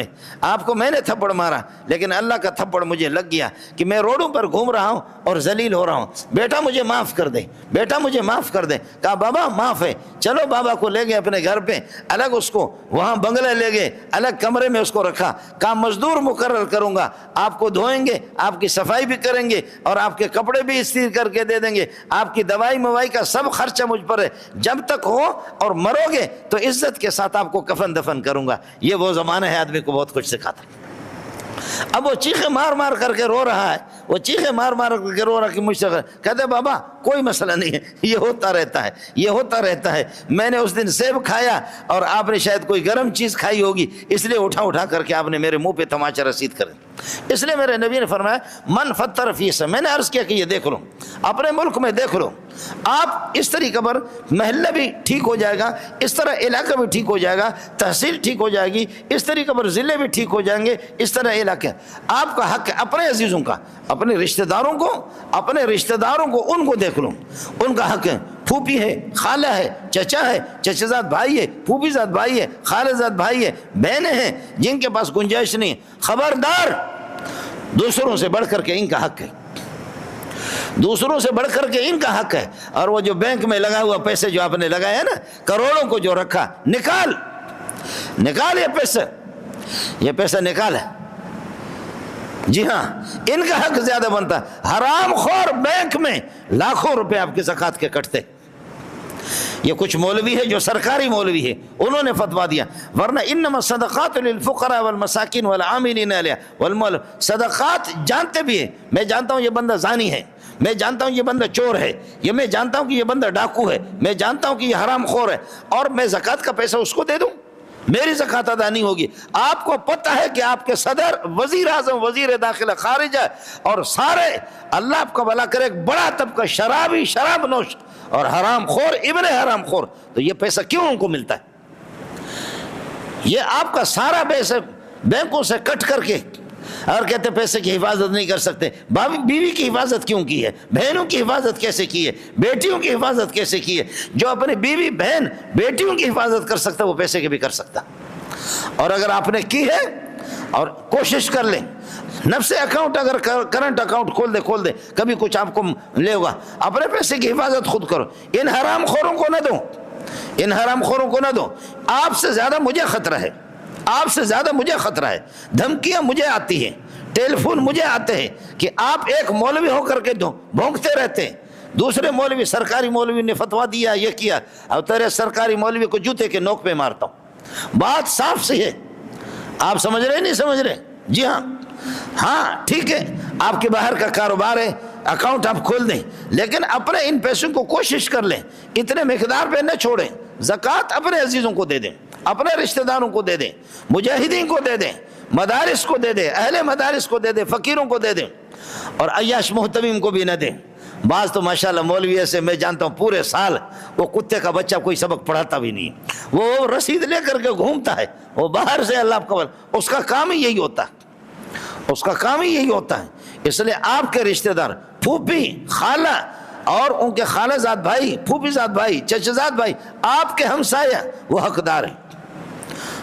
آپ کو میں نے تھپڑ مارا، لیکن اللہ کا تھپڑ مجھے لگ گیا کہ میں روڈوں پر گھوم رہا ہوں اور ذلیل ہو رہا ہوں۔ بیٹا مجھے معاف کر دے، بیٹا مجھے معاف کر دے۔ کہا بابا معاف ہے، چلو بابا کو لے گئے اپنے گھر پہ، الگ اس کو وہاں بنگلہ لے گئے، الگ کمرے میں اس کو رکھا۔ کہا مزدور مقرر کروں گا، آپ کو دھوئیں گے، آپ کی صفائی بھی کریں گے، اور آپ کے کپڑے بھی استری کر کے دے دیں گے، آپ کی دوائی موائی کا سب خرچہ مجھ پر ہے، جب تک ہو اور مرو گے تو عزت کے ساتھ آپ کو کفن دفن کروں گا۔ یہ وہ زمانہ ہے آدمی کو بہت کچھ سکھاتا ہے۔ اب وہ چیخے مار مار کر کے رو رہا ہے، وہ چیخے مار مار کر کے رو رہا کہ مجھ سے، کہتے بابا کوئی مسئلہ نہیں ہے، یہ ہوتا رہتا ہے، یہ ہوتا رہتا ہے۔ میں نے اس دن سیب کھایا اور آپ نے شاید کوئی گرم چیز کھائی ہوگی، اس لیے اٹھا کر کے آپ نے میرے منہ پہ تماچا رسید کر دیا۔ اس لیے میرے نبی نے فرمایا من فطر فی اسم، میں نے عرض کیا کہ یہ دیکھ لو، اپنے ملک میں دیکھ لو، آپ اس طریقے پر محلہ بھی ٹھیک ہو جائے گا، اس طرح علاقہ بھی ٹھیک ہو جائے گا، تحصیل ٹھیک ہو جائے گی، اس طریقے پر ضلع بھی ٹھیک ہو جائیں گے، اس طرح علاقہ۔ آپ کا حق ہے اپنے عزیزوں کا، اپنے رشتہ داروں کو ان کو دیکھ لو، ان کا حق ہے۔ پھوپھی ہے، خالہ ہے، چچا ہے، چچا زاد بھائی ہے، پھوپھی زاد بھائی ہے، خالہ زاد بھائی ہے، بہنیں ہیں جن کے پاس گنجائش نہیں، خبردار دوسروں سے بڑھ کر کے ان کا حق ہے، دوسروں سے بڑھ کر کے ان کا حق ہے۔ اور وہ جو بینک میں لگا ہوا پیسے جو آپ نے لگایا نا، کروڑوں کو جو رکھا، نکال یہ پیسہ نکال ہے۔ جی ہاں، ان کا حق زیادہ بنتا ہے۔ حرام خور بینک میں لاکھوں روپے آپ کے زکوٰۃ کے کٹتے۔ یہ کچھ مولوی ہے جو سرکاری مولوی ہے، انہوں نے فتوا دیا، ورنہ انما الصدقات للفقراء والمساکین والعاملین علیہا صدقات جانتے بھی ہیں، میں جانتا ہوں یہ بندہ زانی ہے، میں جانتا ہوں یہ بندہ چور ہے، یہ میں جانتا ہوں کہ یہ بندہ ڈاکو ہے، میں جانتا ہوں کہ یہ حرام خور ہے، اور میں زکوٰۃ کا پیسہ اس کو دے دوں، میری زکوٰۃ ادا نہیں ہوگی۔ آپ کو پتہ ہے کہ آپ کے صدر، وزیر اعظم، وزیر داخلہ، خارجہ اور سارے، اللہ آپ کا بھلا کرے، ایک بڑا طبقہ شرابی، شراب نوش اور حرام خور، ابن حرام خور، تو یہ پیسہ کیوں ان کو ملتا ہے؟ یہ آپ کا سارا پیسہ بینکوں سے کٹ کر کے، اور کہتے پیسے کی حفاظت نہیں کر سکتے۔ بیوی کی حفاظت کیوں کی ہے؟ بہنوں کی حفاظت کیسے کی ہے؟ بیٹیوں کی حفاظت کیسے کی ہے؟ جو اپنی بیوی، بہن، بیٹیوں کی حفاظت کر سکتا وہ پیسے کی بھی کر سکتا۔ اور اگر آپ نے کی ہے، اور کوشش کر لیں، نفس اکاؤنٹ اگر کرنٹ اکاؤنٹ کھول دے، کبھی کچھ آپ کو لے ہوگا، اپنے پیسے کی حفاظت خود کرو، ان حرام خوروں کو نہ دو، ان حرام خوروں کو نہ دو. آپ سے زیادہ مجھے خطرہ ہے, آپ سے زیادہ مجھے خطرہ ہے. دھمکیاں مجھے آتی ہیں, ٹیلی فون مجھے آتے ہیں کہ آپ ایک مولوی ہو کر کے بھونکتے رہتے ہیں, دوسرے مولوی سرکاری مولوی نے فتویٰ دیا یہ کیا, اب تیرے سرکاری مولوی کو جوتے کے نوک پہ مارتا ہوں. بات صاف سی ہے. آپ سمجھ رہے نہیں سمجھ رہے؟ جی ہاں, ہاں ٹھیک ہے, آپ کے باہر کا کاروبار ہے, اکاؤنٹ آپ کھول دیں, لیکن اپنے ان پیسوں کو کوشش کر لیں اتنے مقدار پہ نہ چھوڑیں. زکوٰۃ اپنے عزیزوں کو دے دیں, اپنے رشتہ داروں کو دے دیں, مجاہدین کو دے دیں, مدارس کو دے دیں, اہل مدارس کو دے دیں, فقیروں کو دے دیں, اور عیاش محتمیم کو بھی نہ دیں. بعض تو ماشاءاللہ مولوی ایسے میں جانتا ہوں پورے سال وہ کتے کا بچہ کوئی سبق پڑھاتا بھی نہیں, وہ رسید لے کر کے گھومتا ہے, وہ باہر سے اللہ قبل, اس کا کام ہی یہی ہوتا ہے, اس کا کام ہی یہی ہوتا ہے. اس لیے آپ کے رشتہ دار پھوپھی خالہ اور ان کے خالہ زاد بھائی, پھوپھی زاد بھائی, چچا زاد بھائی, آپ کے ہمسایہ وہ حقدار ہیں.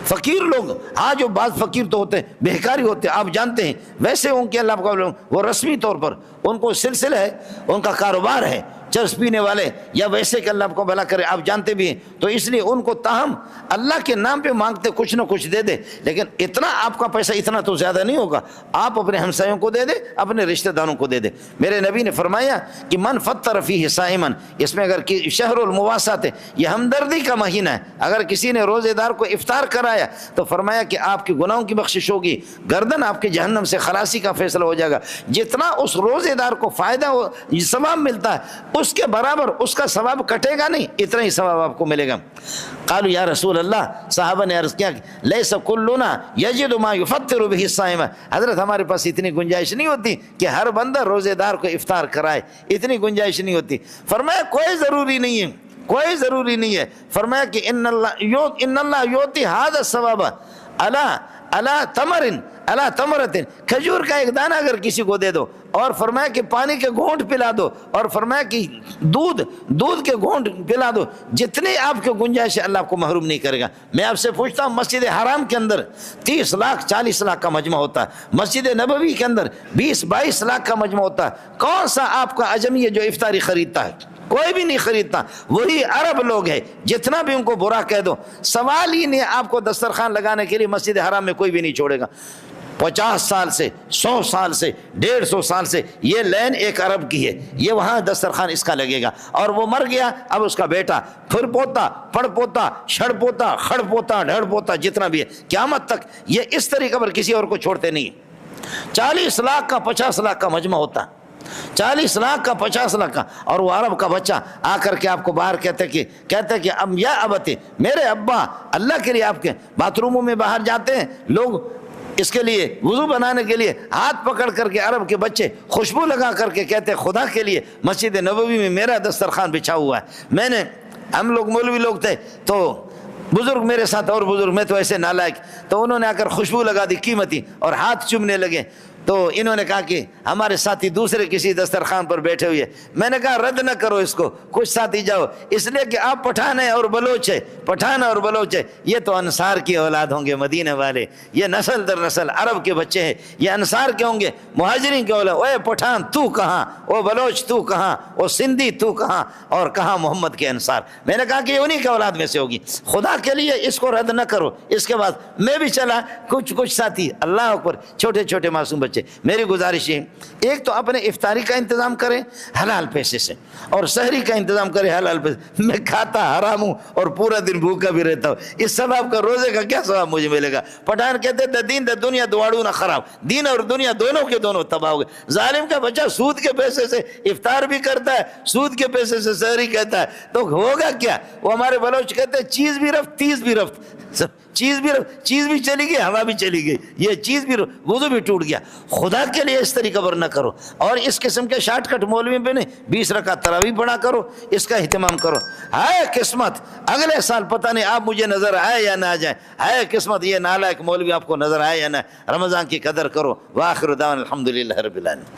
فقیر لوگ, ہاں جو بعض فقیر تو ہوتے ہیں بہکاری ہوتے ہیں آپ جانتے ہیں, ویسے ان کے اللہ کا وہ رسمی طور پر ان کو سلسلہ ہے, ان کا کاروبار ہے, چرس پینے والے یا ویسے کہ اللہ کو بھلا کرے آپ جانتے بھی ہیں, تو اس لیے ان کو تاہم اللہ کے نام پہ مانگتے کچھ نہ کچھ دے دے, لیکن اتنا آپ کا پیسہ اتنا تو زیادہ نہیں ہوگا. آپ اپنے ہمسایوں کو دے دے, اپنے رشتہ داروں کو دے دے. میرے نبی نے فرمایا کہ من فطر فیہ صائما, اس میں اگر شہر المواسات ہے, یہ ہمدردی کا مہینہ ہے, اگر کسی نے روزے دار کو افطار کرایا تو فرمایا کہ آپ کے گناہوں کی بخشش ہوگی, گردن آپ کے جہنم سے خلاصی کا فیصلہ ہو جائے گا. جتنا اس روزے دار کو فائدہ ثواب ملتا ہے اس کے برابر اس کا ثواب کٹے گا نہیں, اتنا ہی ثواب آپ کو ملے گا. قالوا یا رسول اللہ, صحابہ نے عرض کیا لیس کلنا یجد ما یفطر به الصائم, حضرت ہمارے پاس اتنی گنجائش نہیں ہوتی کہ ہر بندہ روزے دار کو افطار کرائے, اتنی گنجائش نہیں ہوتی. فرمایا کوئی ضروری نہیں ہے, کوئی ضروری نہیں ہے. فرمایا کہ ان اللہ یؤتی ھذا الثواب علی تمر علی تمرۃ, کھجور کا ایک دانہ اگر کسی کو دے دو, اور فرمایا کہ پانی کے گھونٹ پلا دو, اور فرمایا کہ دودھ کے گھونٹ پلا دو, جتنے آپ کے گنجائش اللہ آپ کو محروم نہیں کرے گا. میں آپ سے پوچھتا ہوں, مسجد حرام کے اندر 30 لاکھ 40 لاکھ کا مجمع ہوتا ہے, مسجد نبوی کے اندر 20-22 لاکھ کا مجمع ہوتا ہے, کون سا آپ کا عجمی ہے جو افطاری خریدتا ہے؟ کوئی بھی نہیں خریدتا. وہی عرب لوگ ہیں, جتنا بھی ان کو برا کہہ دو, سوال ہی نہیں آپ کو دسترخوان لگانے کے لیے مسجد حرام میں کوئی بھی نہیں چھوڑے گا. 50 سال سے 100 سال سے 150 سال سے یہ لین ایک عرب کی ہے, یہ وہاں دسترخوان اس کا لگے گا, اور وہ مر گیا, اب اس کا بیٹا, پھر پوتا, پڑ پوتا, چھڑ پوتا, خڑ پوتا, ڈھڑ پوتا, جتنا بھی ہے قیامت تک یہ اس طریقے پر کسی اور کو چھوڑتے نہیں. 40 لاکھ کا 50 لاکھ کا مجمع ہوتا, 40 لاکھ کا 50 لاکھ کا, اور وہ عرب کا بچہ آ کر کے آپ کو باہر کہتے کہ اب یا ابتے, میرے ابا اللہ کے لیے آپ کے باتھ روموں میں باہر جاتے ہیں لوگ, اس کے لیے وضو بنانے کے لیے ہاتھ پکڑ کر کے عرب کے بچے خوشبو لگا کر کے کہتے خدا کے لیے مسجد نبوی میں میرا دسترخوان بچھا ہوا ہے. ہم لوگ مولوی لوگ تھے تو بزرگ میرے ساتھ اور بزرگ, میں تو ایسے نالائق, تو انہوں نے آ کر خوشبو لگا دی قیمتی اور ہاتھ چومنے لگے. تو انہوں نے کہا کہ ہمارے ساتھی دوسرے کسی دسترخوان پر بیٹھے ہوئے. میں نے کہا رد نہ کرو اس کو, کچھ ساتھی جاؤ, اس لیے کہ آپ پٹھان ہیں اور بلوچ ہے, پٹھان اور بلوچ ہے, یہ تو انصار کی اولاد ہوں گے, مدینہ والے, یہ نسل در نسل عرب کے بچے ہیں, یہ انصار کے ہوں گے, مہاجرین کے اولاد. اوے پٹھان تو کہاں, او بلوچ تو کہاں, او سندھی تو کہاں, اور کہاں محمد کے انصار. میں نے کہا کہ انہی کے اولاد میں سے ہوگی, خدا کے لیے اس کو رد نہ کرو. اس کے بعد میں بھی چلا, کچھ ساتھی, اللہ اکبر, چھوٹے چھوٹے معصوم بچے. میری گزارش ہے, ایک تو اپنے افطاری کا انتظام کریں حلال پیسے سے, اور سحری کا انتظام کریں حلال پیسے. میں کھاتا حرام ہوں اور پورا دن بھوکا بھی رہتا ہوں, اس ثواب کا روزے کا کیا ثواب مجھے ملے گا؟ پٹھان کہتے دا دین دا دنیا دوڑو نہ خراب, دین اور دنیا دونوں کے دونوں تباہ ہو گئے. ظالم کا بچہ سود کے پیسے سے افطار بھی کرتا ہے, سود کے پیسے سے سحری کہتا ہے, تو ہوگا کیا؟ وہ ہمارے بلوچ کہتے ہیں چیز بھی رفت تیز بھی رفت, چیز بھی چلی گئی, ہوا بھی چلی گئی, یہ چیز بھی, وضو بھی ٹوٹ گیا. خدا کے لیے اس طریقہ پر نہ کرو, اور اس قسم کے شارٹ کٹ مولوی پہ نہیں, 20 رکعت تراویح پڑھا کرو, اس کا اہتمام کرو. ہے قسمت اگلے سال پتہ نہیں آپ مجھے نظر آئے یا نہ آ جائیں, ہے قسمت یہ نالائق مولوی آپ کو نظر آئے یا نہ. رمضان کی قدر کرو. وآخر دعوانا الحمدللہ رب العالمین.